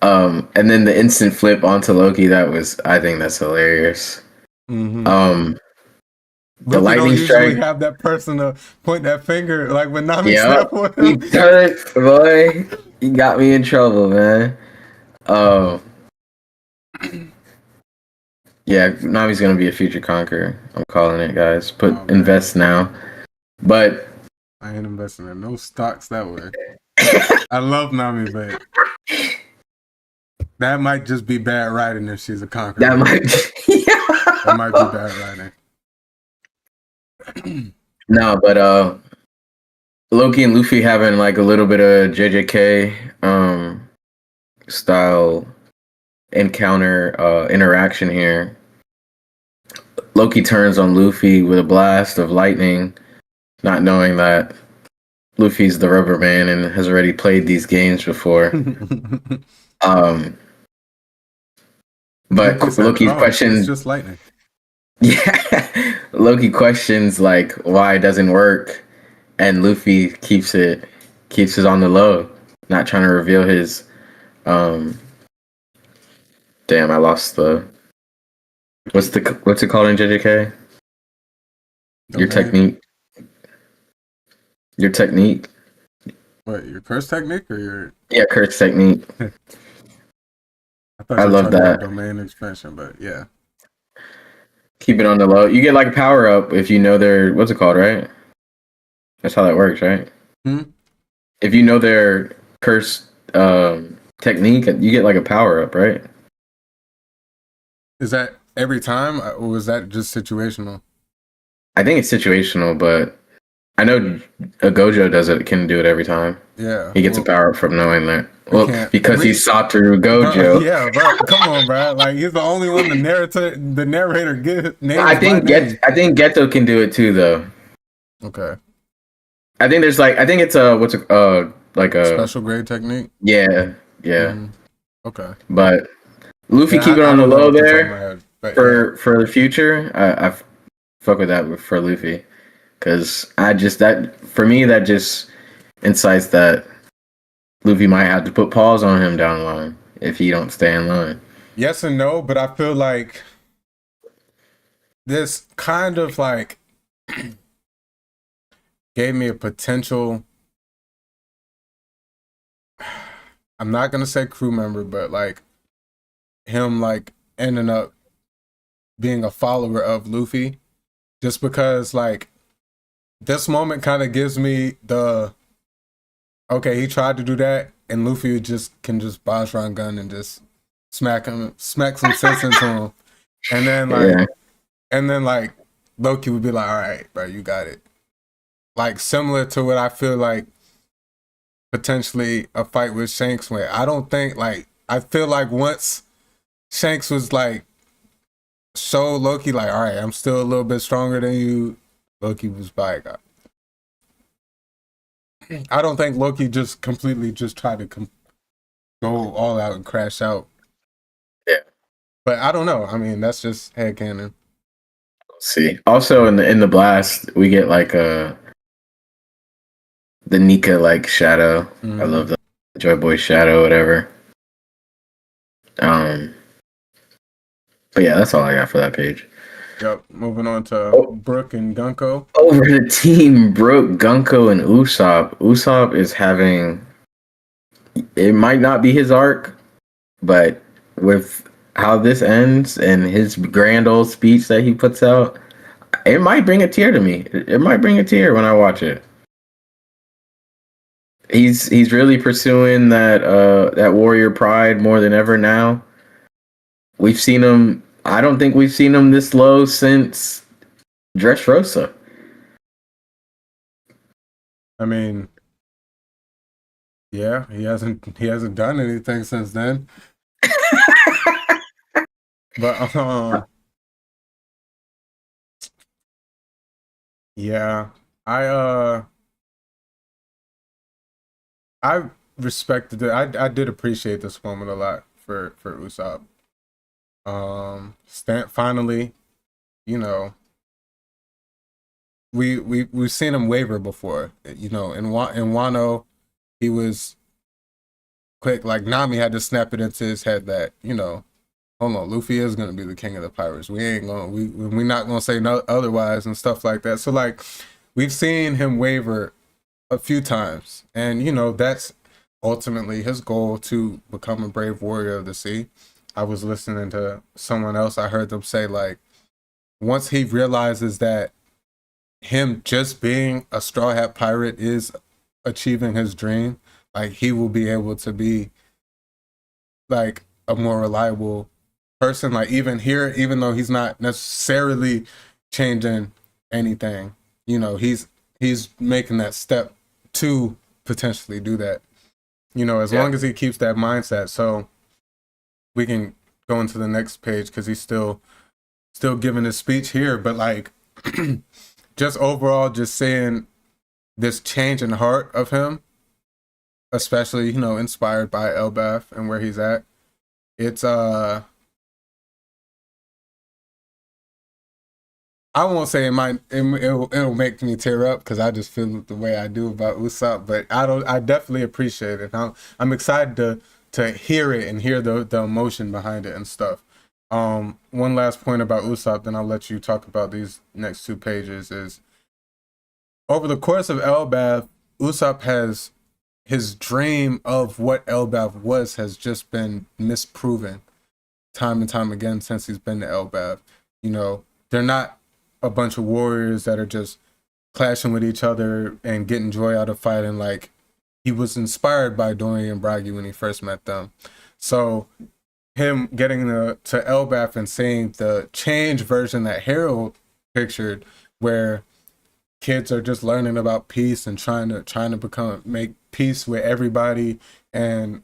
And then the instant flip onto Loki, I think that's hilarious. Mm-hmm. The lightning don't strike. usually have that person to point that finger like when Nami Yep. snapped with He him. turned, boy. He got me in trouble, man. Yeah, Nami's gonna be a future conqueror. I'm calling it, guys. Invest now. But I ain't investing in no stocks that way. I love Nami, but that might just be bad writing if she's a conqueror. That might be bad writing. No, but Loki and Luffy having like a little bit of JJK style encounter interaction here. Loki turns on Luffy with a blast of lightning, not knowing that Luffy's the rubber man and has already played these games before. But Loki's question, it's just lightning. Yeah, Loki questions like why it doesn't work, and Luffy keeps it on the low, not trying to reveal his. Damn, I lost the. What's it called in JJK? Your technique. Your technique. What, your curse technique or your? Yeah, curse technique. I love that domain expansion, but yeah. Keep it on the low. You get like a power up if you know their what's it called, right? That's how that works, right? If you know their curse technique, you get like a power up, right? Is that every time, or was that just situational? I think it's situational, but I know a Gojo can do it every time. Yeah, he gets a power up from knowing that. Well, because he saw through Gojo. Yeah, bro. Come on, bro. Like he's the only one the narrator get names. I think Geto can do it too, though. Okay. I think it's a special grade technique. Yeah. Okay. But Luffy keep it on the low there for the future. I fuck with that for Luffy, because for me that just incites that Luffy might have to put pause on him down the line if he don't stay in line. Yes and no, but I feel like this kind of like gave me a potential. I'm not gonna say crew member, but like him like ending up being a follower of Luffy, just because like this moment kind of gives me the okay, he tried to do that, and Luffy can just boss run gun and just smack some sense into him, and then like Loki would be like, all right, bro, you got it. Like similar to what I feel like potentially a fight with Shanks went. I don't think I feel like once Shanks was like show Loki like, all right, I'm still a little bit stronger than you, Loki was like, I don't think Loki just completely just tried to go all out and crash out. Yeah. But I don't know. I mean, that's just headcanon. See. Also in the blast, we get like the Nika like shadow. I love the Joy Boy shadow, whatever. But yeah, that's all I got for that page. Yep. Moving on to Brook and Gunko. Over the team, Brook, Gunko, and Usopp. Usopp is having. It might not be his arc, but with how this ends and his grand old speech that he puts out, it might bring a tear to me. It might bring a tear when I watch it. He's really pursuing that warrior pride more than ever now. We've seen him. I don't think we've seen him this low since Dressrosa. I mean, yeah, he hasn't done anything since then. But yeah, I I respected it. I did appreciate this moment a lot for Usopp. Finally, you know, we've seen him waver before. You know, in Wano, he was quick. Like Nami had to snap it into his head that, you know, hold on, Luffy is gonna be the king of the pirates. We're not gonna say no otherwise and stuff like that. So like, we've seen him waver a few times, and you know that's ultimately his goal, to become a brave warrior of the sea. I was listening to someone else. I heard them say like, once he realizes that him just being a straw hat pirate is achieving his dream, like he will be able to be like a more reliable person. Like even here, even though he's not necessarily changing anything, you know, he's making that step to potentially do that. You know, as long as he keeps that mindset. So we can go into the next page because he's still giving his speech here. But like, just overall, just seeing this change in heart of him, especially, you know, inspired by Elbaph and where he's at. It's I won't say it'll make me tear up because I just feel the way I do about Usopp, but I definitely appreciate it. I'm excited to hear it and hear the emotion behind it and stuff. One last point about Usopp, then I'll let you talk about these next 2 pages. Is over the course of Elbaph, Usopp has his dream of what Elbaph was has just been misproven time and time again since he's been to Elbaph. You know, they're not a bunch of warriors that are just clashing with each other and getting joy out of fighting like he was inspired by Dorian and Bragi when he first met them. So him getting to Elbaph and seeing the change version that Harold pictured, where kids are just learning about peace and trying to make peace with everybody, and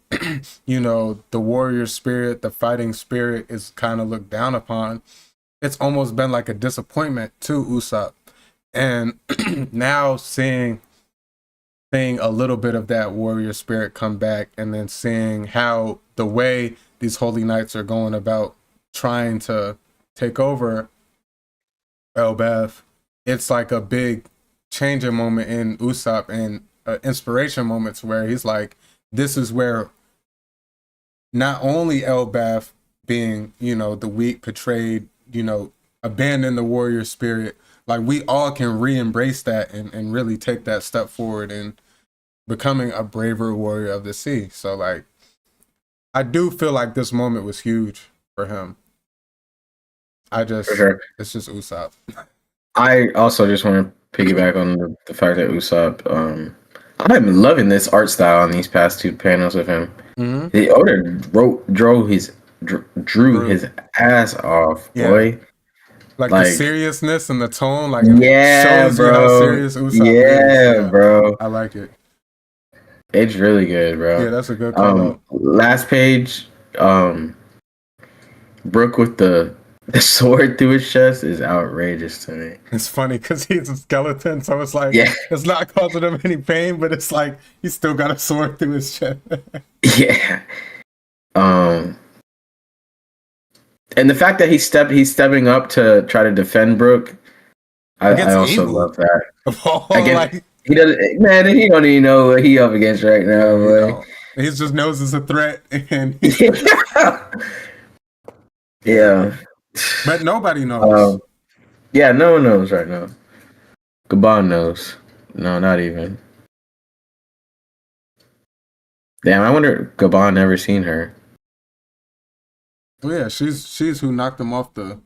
you know, the warrior spirit, the fighting spirit is kind of looked down upon. It's almost been like a disappointment to Usopp. And now seeing a little bit of that warrior spirit come back, and then seeing how the way these holy knights are going about trying to take over Elbaph, it's like a big changing moment in Usopp, and inspiration moments where he's like, this is where not only Elbaph being, you know, the weak, betrayed, you know, abandon the warrior spirit, like we all can re-embrace that and really take that step forward in becoming a braver warrior of the sea. So like, I do feel like this moment was huge for him. For sure. It's just Usopp. I also just want to piggyback on the fact that Usopp, I'm loving this art style on these past 2 panels of him. Mm-hmm. The Oda drew his ass off, boy. Like the seriousness and the tone, like shows you how serious Usopp is. Yeah, bro. I like it. It's really good, bro. Yeah, that's a good call. Last page, Brook with the sword through his chest is outrageous to me. It's funny because he's a skeleton, so it's like, it's not causing him any pain, but it's like he's still got a sword through his chest. Yeah. And the fact that he's stepping up to try to defend Brook, I also love that. He doesn't, man. He don't even know what he up against right now, boy. He just knows it's a threat, and yeah. But nobody knows. Yeah, no one knows right now. Gabon knows. No, not even. Damn, I wonder if Gabon ever seen her. Oh yeah, she's who knocked him off the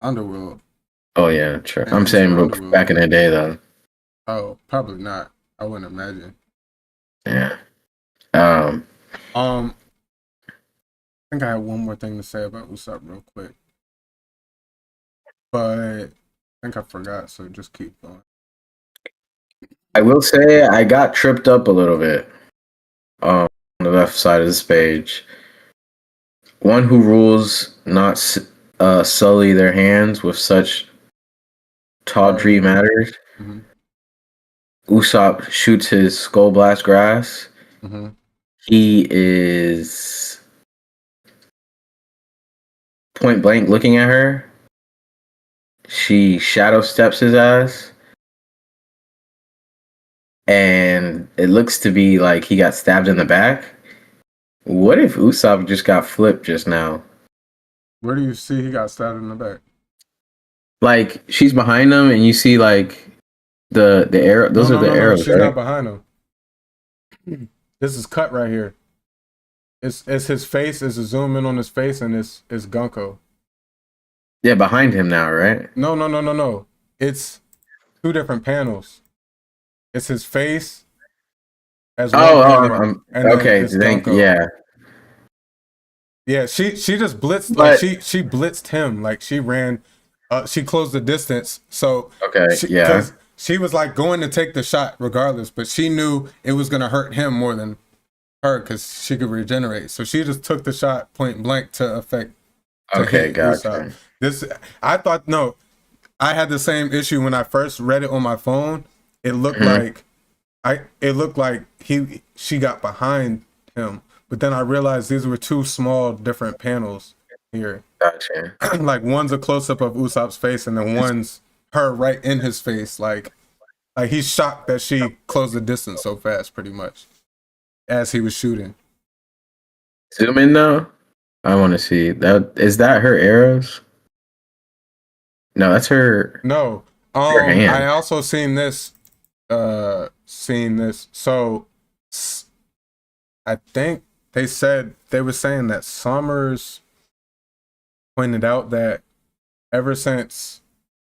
underworld. Oh yeah, true. I'm saying back in the day though. Oh, probably not. I wouldn't imagine. Yeah. I think I have one more thing to say about Usopp real quick. But think I forgot, so just keep going. I will say I got tripped up a little bit on the left side of this page. One who rules not sully their hands with such tawdry matters. Mm-hmm. Usopp shoots his skull blast grass. Mm-hmm. He is point blank looking at her. She shadow steps his ass. And it looks to be like he got stabbed in the back. What if Usopp just got flipped just now? Where do you see he got stabbed in the back? Like, she's behind him, and you see, like, the arrow. Those are the arrows, she's right? not behind him. This is cut right here. It's his face. It's a zoom in on his face, and it's Gunko. Yeah, behind him now, right? No. It's two different panels. It's his face. As well. Okay. Yeah. Yeah, she just blitzed. But, she blitzed him. Like she ran. She closed the distance. So yeah. She was like going to take the shot regardless, but she knew it was gonna hurt him more than her because she could regenerate. So she just took the shot point blank to affect. Okay, gotcha. I had the same issue when I first read it on my phone. It looked like she got behind him, but then I realized these were two small different panels here. Gotcha. Like one's a close up of Usopp's face, and then one's her right in his face. Like he's shocked that she closed the distance so fast, pretty much, as he was shooting. Zoom in though. I want to see that. Is that her arrows? No, that's her. No. Her hand. I also seen this. So I think they were saying that Summers pointed out that ever since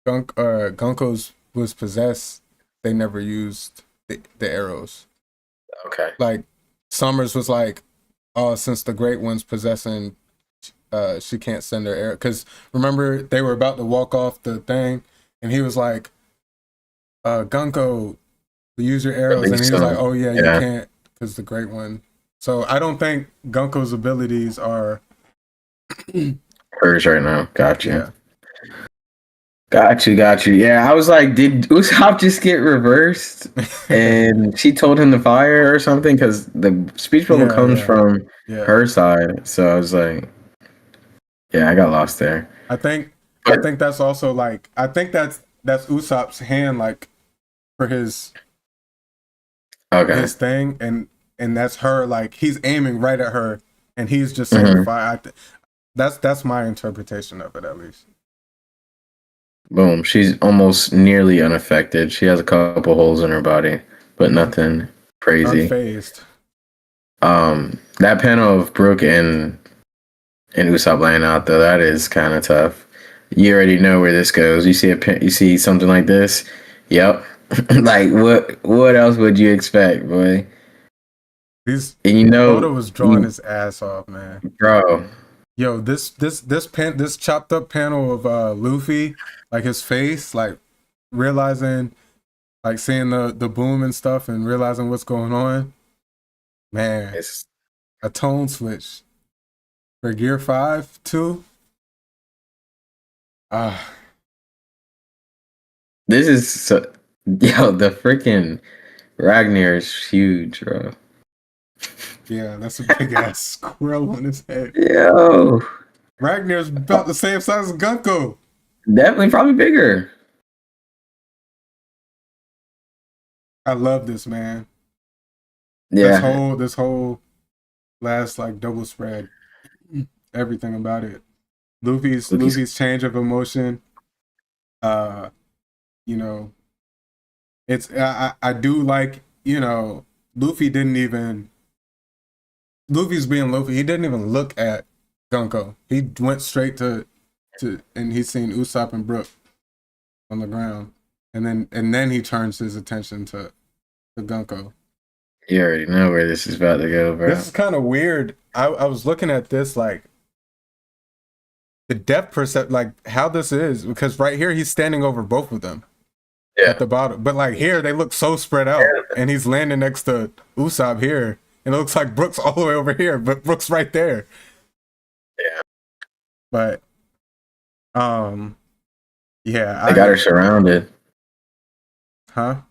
Gunko's was possessed, they never used the arrows. Okay. Like Summers was like, oh, since the Great One's possessing, she can't send her arrow. Because remember, they were about to walk off the thing, and he was like, Gunko, use your arrows. And he was like, oh, yeah, you can't because the Great One. So I don't think Gunko's abilities are hers right now. Gotcha. Yeah. Got you. Yeah, I was like, did Usopp just get reversed? And she told him to fire or something? Because the speech bubble comes from her side. So I was like, yeah, I got lost there. I think that's also like, I think that's Usopp's hand, like for his thing, and that's her, like he's aiming right at her, and he's just saying fire. That's my interpretation of it, at least. Boom. She's almost nearly unaffected. She has a couple holes in her body, but nothing crazy. Unfazed. That panel of Brook and Usopp laying out though, that is kind of tough. You already know where this goes. You see something like this. Yep. Like what else would you expect, boy? Oda was drawing his ass off, man. Bro. Yo, this chopped up panel of Luffy, like his face, like realizing, like seeing the boom and stuff and realizing what's going on. Man, it's a tone switch for Gear 5 too. This is the freaking Ragnar is huge, bro. Yeah, that's a big ass squirrel on his head. Yo, Ragnar's about the same size as Gunko. Definitely, probably bigger. I love this, man. Yeah, this whole last like double spread, everything about it. Luffy's change of emotion. It's I do like, Luffy's being Luffy. He didn't even look at Gunko. He went straight to and he's seen Usopp and Brook on the ground, and then he turns his attention to Gunko. You already know where this is about to go, bro. This is kind of weird. I was looking at this like, the depth percept, like how this is, because right here he's standing over both of them at the bottom, but like here they look so spread out, and he's landing next to Usopp here, and it looks like Brooks all the way over here, but Brooks right there. Yeah, but yeah, they got her surrounded. Huh?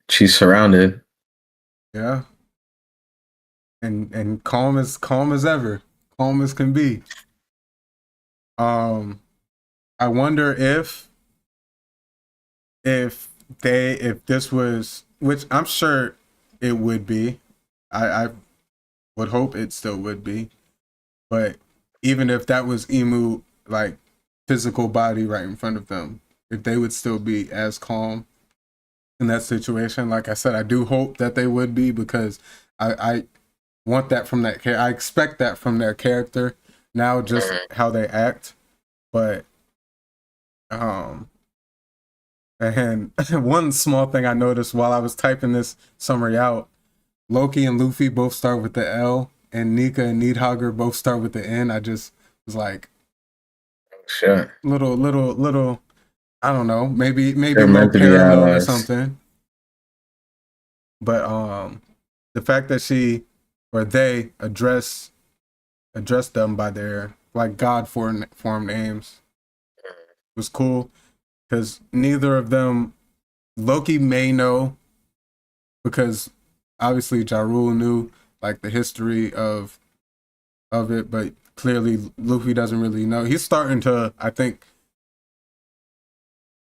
She's surrounded. Yeah. And calm as ever, calm as can be. I wonder if this was, which I'm sure it would be. I would hope it still would be. But even if that was Emu, like physical body right in front of them, if they would still be as calm in that situation. Like I said, I do hope that they would be, because I want that from that character. I expect that from their character now, just how they act. But and one small thing I noticed while I was typing this summary out, Loki and Luffy both start with the L, and Nika and Needhogger both start with the N. I just was like, sure, little. I don't know, maybe They're a little meant to be parallel or allies. something. But the fact that she or they address them by their like God form names was cool, because neither of them, Loki may know, because obviously Ja Rule knew like the history of it, but clearly Luffy doesn't really know. He's starting to, I think,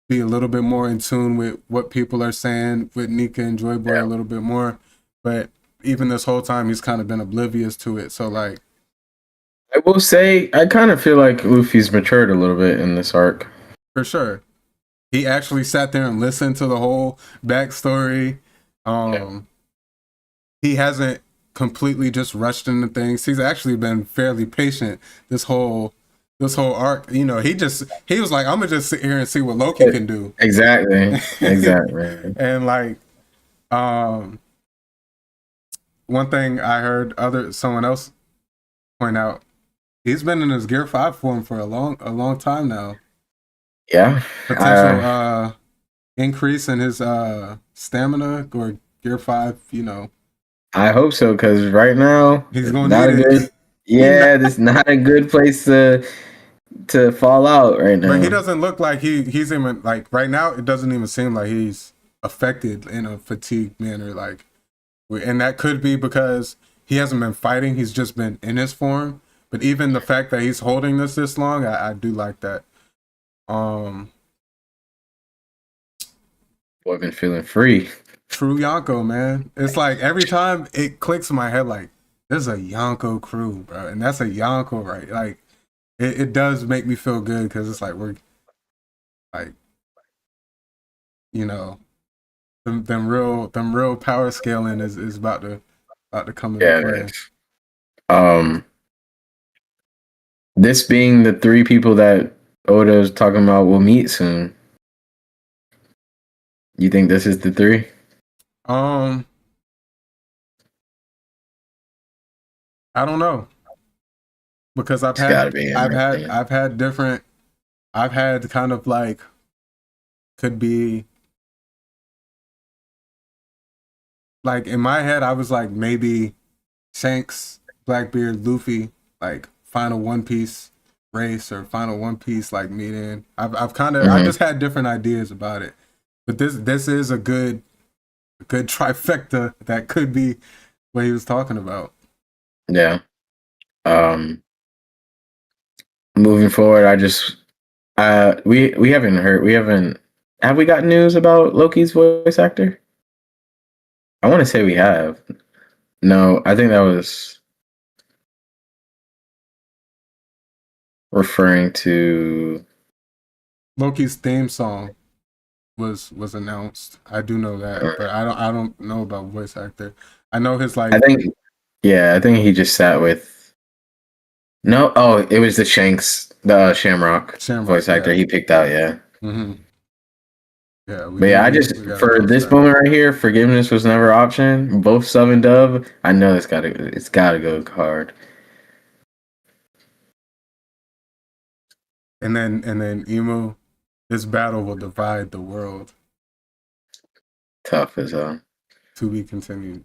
be a little bit more in tune with what people are saying with Nika and Joy Boy a little bit more, but even this whole time he's kind of been oblivious to it. So like, I will say, I kind of feel like Luffy's matured a little bit in this arc. for sure, he actually sat there and listened to the whole backstory. He hasn't completely just rushed into things. He's actually been fairly patient this whole arc. You know, he was like, I'm gonna just sit here and see what Loki can do. Exactly. And like, one thing I heard someone else point out, he's been in his Gear 5 form for a long time now. Yeah. Potential increase in his stamina or Gear 5, you know. I hope so, because right now He's gonna need it. This is not a good place to fall out right now. But he doesn't look like he's even, like, right now it doesn't even seem like he's affected in a fatigued manner, like, and that could be because he hasn't been fighting, he's just been in his form. But even the fact that he's holding this long, I do like that. Boy, I've been feeling free. True Yonko, man. It's like every time it clicks in my head, like, there's a Yonko crew, bro, and that's a Yonko, right? Like, it does make me feel good, because it's like we're like, you know, them real power scaling is about to come into play. This being the three people that Oda's talking about will meet soon. You think this is the three? I don't know, because I've had different, I've had kind of like, could be like, in my head I was like, maybe Shanks, Blackbeard, Luffy, like final One Piece race, or final One Piece like meeting. I've kind of I just had different ideas about it, but this is a good trifecta that could be what he was talking about. Yeah. Moving forward, I just have we got news about Loki's voice actor? I want to say we have. No, I think that was referring to Loki's theme song was announced. I do know that, but I don't know about voice actor. I know his like. I think he just sat with. No, it was the Shamrock voice actor he picked out. Yeah. Mm-hmm. Yeah, but yeah, I just for this moment right here, forgiveness was never an option. Both sub and dub. I know it's gotta go hard. And then Emu, this battle will divide the world. Tough as hell. To be continued.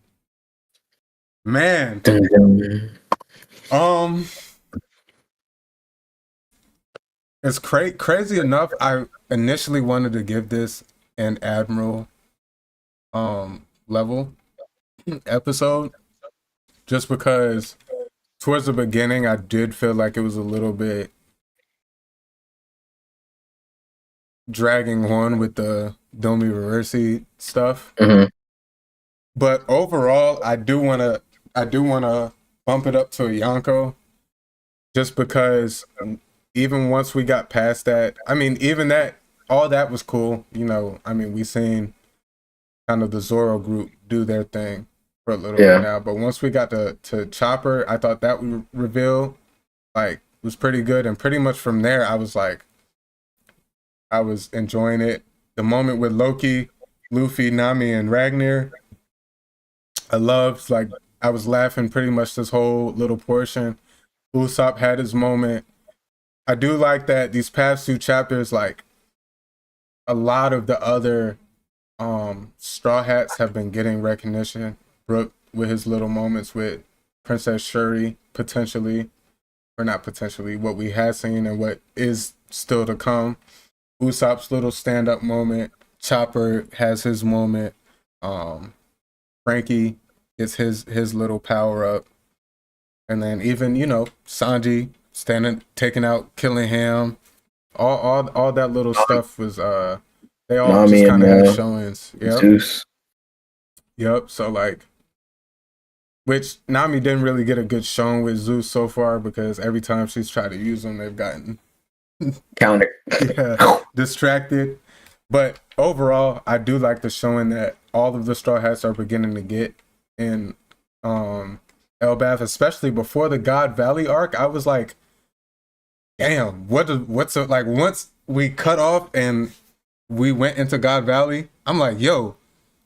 Man. It's crazy enough. I initially wanted to give this an Admiral level episode, just because towards the beginning I did feel like it was a little bit dragging on with the Domi Reversi stuff. Mm-hmm. But overall, I do wanna bump it up to a Yonko, just because even once we got past that, I mean, even that, all that was cool. You know, I mean, we seen kind of the Zoro group do their thing for a little bit now. But once we got to Chopper, I thought that reveal like was pretty good. And pretty much from there, I was enjoying it. The moment with Loki, Luffy, Nami, and Ragnar, I loved. Like, I was laughing pretty much this whole little portion. Usopp had his moment. I do like that these past two chapters, like, a lot of the other Straw Hats have been getting recognition. Brook with his little moments with Princess Shuri, potentially, or not potentially, what we have seen and what is still to come. Usopp's little stand-up moment. Chopper has his moment. Frankie gets his little power-up. And then even, you know, Sanji taking out Killingham. All that little stuff was they all Nami just kind of had showings. Yep. Zeus. Yep. So like, which Nami didn't really get a good showing with Zeus so far, because every time she's tried to use them, they've gotten counter. Distracted. But overall, I do like the showing that all of the Straw Hats are beginning to get in Elbaph, especially before the God Valley arc. I was like, damn, what's it like? Once we cut off and we went into God Valley, I'm like, yo,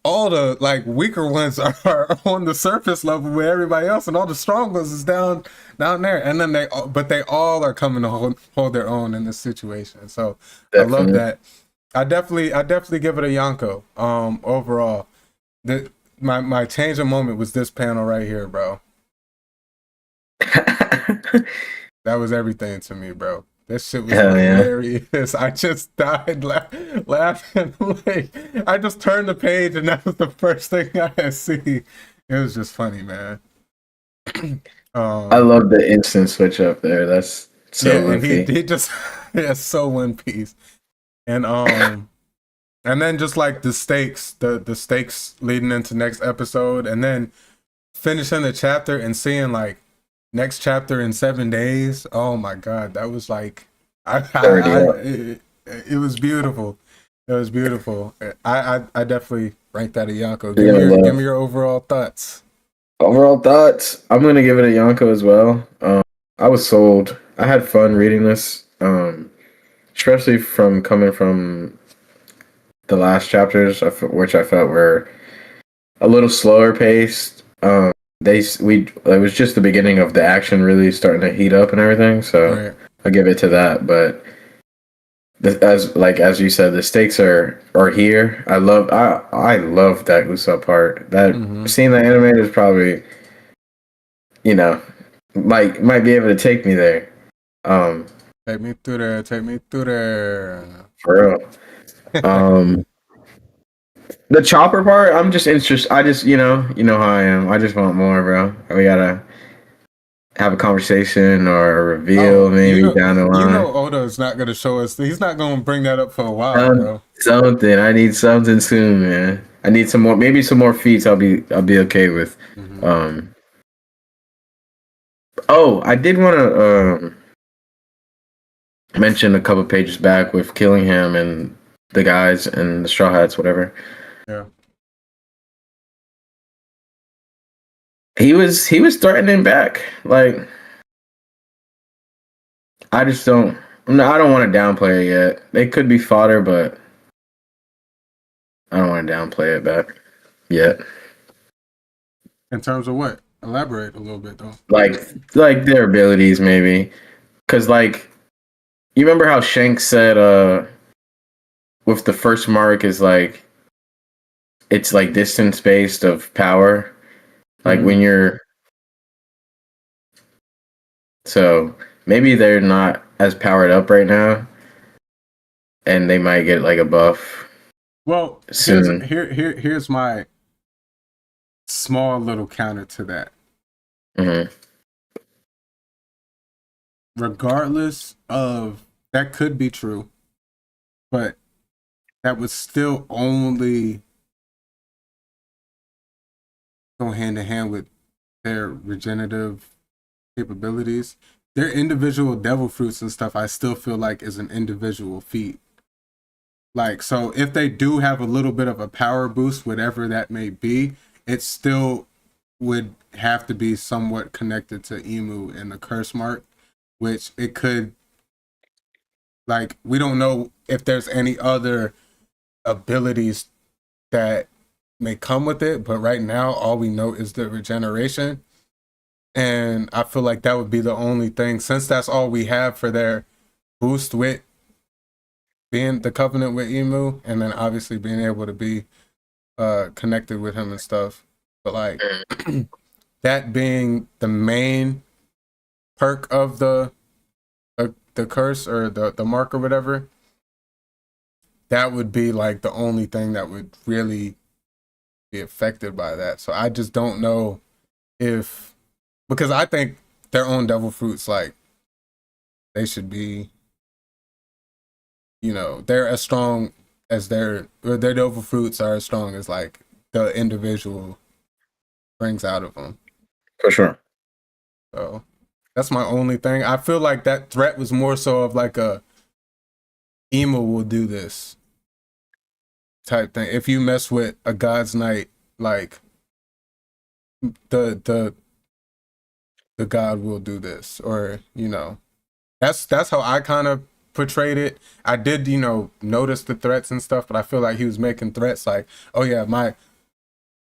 all the like weaker ones are on the surface level with everybody else, and all the strong ones is down there. And then they all are coming to hold their own in this situation. So definitely. I love that. I definitely give it a Yonko. Overall, my change of moment was this panel right here, bro. That was everything to me, bro. That shit was hilarious. Yeah. I just died laughing. Like, I just turned the page and that was the first thing I had seen. It was just funny, man. I love the instant switch up there. That's so One Piece. He just so One Piece. And then just like the stakes leading into next episode, and then finishing the chapter and seeing like next chapter in 7 days. Oh my god, that was like, it was beautiful. It was beautiful. I definitely rank that a Yonko. Give me your overall thoughts. Overall thoughts, I'm gonna give it a Yonko as well. I was sold. I had fun reading this, especially coming from the last chapters, which I felt were a little slower paced. It was just the beginning of the action really starting to heat up and everything, so right. I'll give it to that. But as you said, the stakes are here. I love that Usopp part. That seeing the anime is probably, you know, might be able to take me there. Take me through there. For real. The Chopper part, I'm just interested. I just, you know how I am. I just want more, bro. We gotta have a conversation or a reveal down the line. You know Oda's not gonna show us. He's not gonna bring that up for a while, bro. Something. I need something soon, man. I need some more. Maybe some more feats. I'll be okay with. I did want to mention a couple pages back with Killingham and the guys and the Straw Hats, whatever. Yeah. He was threatening back. Like, I just don't want to downplay it yet. They could be fodder, but I don't want to downplay it back yet. In terms of what? Elaborate a little bit, though. Like their abilities, maybe. Because, like, You remember how Shanks said, with the first mark is like, it's like distance based of power. Like when you're, so maybe they're not as powered up right now, and they might get like a buff. Well, soon. Here's my small little counter to that. Mm-hmm. Regardless of that, could be true, but that would still only go hand in hand with their regenerative capabilities. Their individual devil fruits and stuff, I still feel like is an individual feat. Like, so if they do have a little bit of a power boost, whatever that may be, it still would have to be somewhat connected to Emu and the curse mark, which it could, like, we don't know if there's any other abilities that may come with it, but right now all we know is the regeneration. And I feel like that would be the only thing, since that's all we have for their boost with being the covenant with Emu, and then obviously being able to be connected with him and stuff. But like that being the main perk of the curse or the mark or whatever, that would be like the only thing that would really be affected by that. So I just don't know if, because I think their own devil fruits, like, they should be, you know, they're as strong as their devil fruits are as strong as like the individual brings out of them. For sure. So that's my only thing. I feel like that threat was more so of like a Emo will do this type thing. If you mess with a God's Knight, like the God will do this, or, you know, that's how I kind of portrayed it. I did, you know, notice the threats and stuff, but I feel like he was making threats like, oh yeah,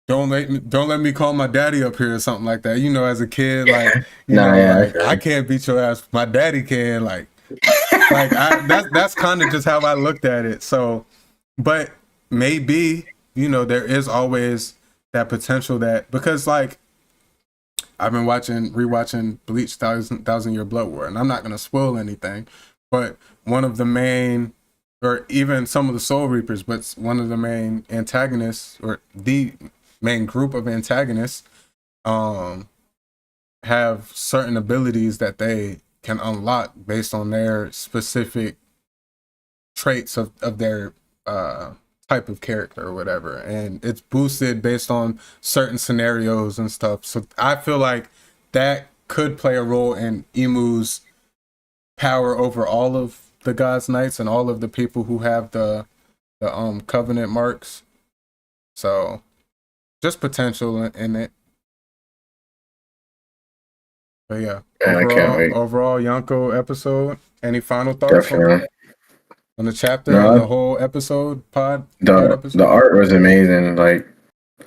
don't let me call my daddy up here or something like that. You know, as a kid, like, I can't beat your ass, my daddy can. Like that's kind of just how I looked at it. So, but maybe, you know, there is always that potential that, because like I've been rewatching Bleach Thousand Year Blood War, and I'm not gonna spoil anything, but one of the main, or even some of the Soul Reapers, but one of the main antagonists, or the main group of antagonists, have certain abilities that they can unlock based on their specific traits of their type of character or whatever, and it's boosted based on certain scenarios and stuff. So I feel like that could play a role in Emu's power over all of the God's Knights and all of the people who have the covenant marks. So just potential in it. But yeah, I can't wait. Overall Yonko episode. Any final thoughts on the chapter and the whole episode The art was amazing. Like,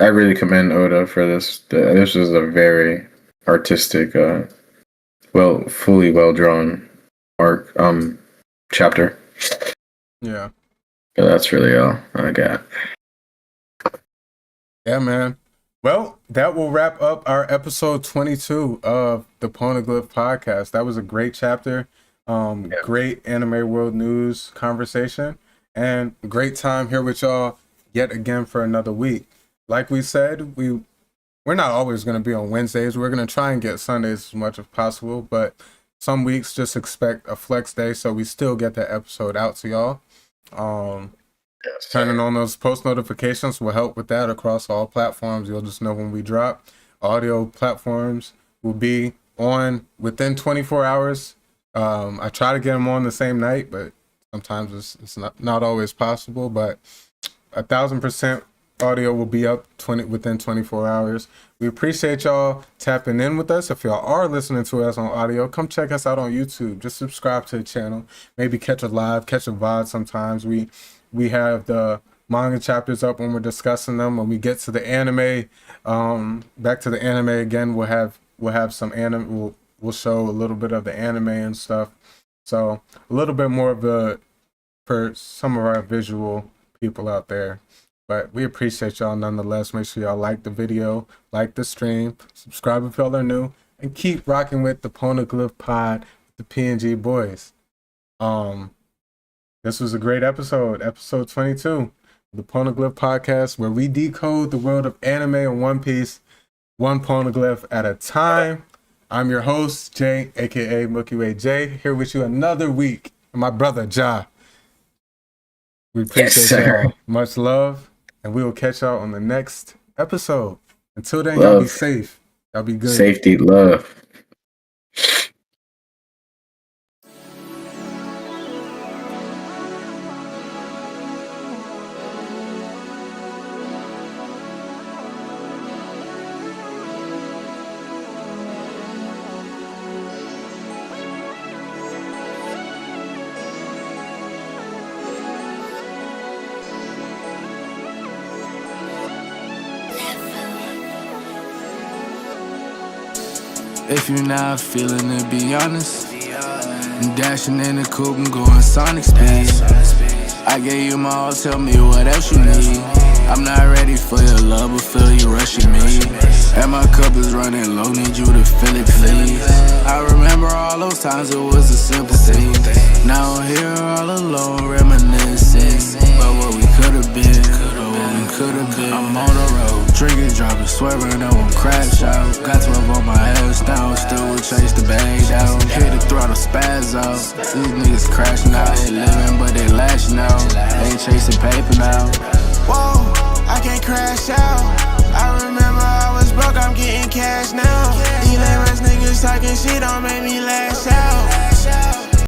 I really commend Oda for this. This was a very artistic, fully well drawn arc chapter. Yeah. So that's really all I got. Yeah, man. Well, that will wrap up our episode 22 of the Poneglyph Podcast. That was a great chapter. Great anime world news conversation, and great time here with y'all yet again for another week. Like we said, we're not always going to be on Wednesdays. We're going to try and get Sundays as much as possible, but some weeks just expect a flex day, so we still get that episode out to y'all. Turning on those post notifications will help with that across all platforms. You'll just know when we drop. Audio platforms will be on within 24 hours. I try to get them on the same night, but sometimes it's not always possible. But 1,000% audio will be up within 24 hours. We appreciate y'all tapping in with us. If y'all are listening to us on audio, come check us out on YouTube. Just subscribe to the channel. Maybe catch a VOD sometimes. We have the manga chapters up when we're discussing them. When we get to the anime, back to the anime again, we'll have some anime. We'll show a little bit of the anime and stuff. So a little bit more of a for some of our visual people out there. But we appreciate y'all nonetheless. Make sure y'all like the video, like the stream, subscribe if y'all are new, and keep rocking with the Poneglyph Pod with the PNG boys. This was a great episode 22 of the Poneglyph Podcast, where we decode the world of anime and One Piece, one Poneglyph at a time. I'm your host, Jay, aka Milky Way Jay, here with you another week. And my brother, Ja. We appreciate y'all. Much love. And we will catch y'all on the next episode. Until then, y'all be safe. Y'all be good. Safety, love. If you're not feeling it, be honest. I'm dashing in the coupe, I'm going sonic speed. I gave you my all, tell me what else you need. I'm not ready for your love, but feel you rushing me. And my cup is running low, need you to fill it, please. I remember all those times it was a simple thing. Now I'm here all alone, reminiscing about what we could've been, I'm on the road, drinking, driving, swerving, I won't crash out. Got 12 on my ass down, still will chase the bag down. Hit the throttle, spaz out. These niggas crashing out, they living but they lashing out. Ain't chasing paper now. Whoa, I can't crash out. I remember I was broke, I'm getting cash now. These lame ass niggas talking shit don't make me lash out.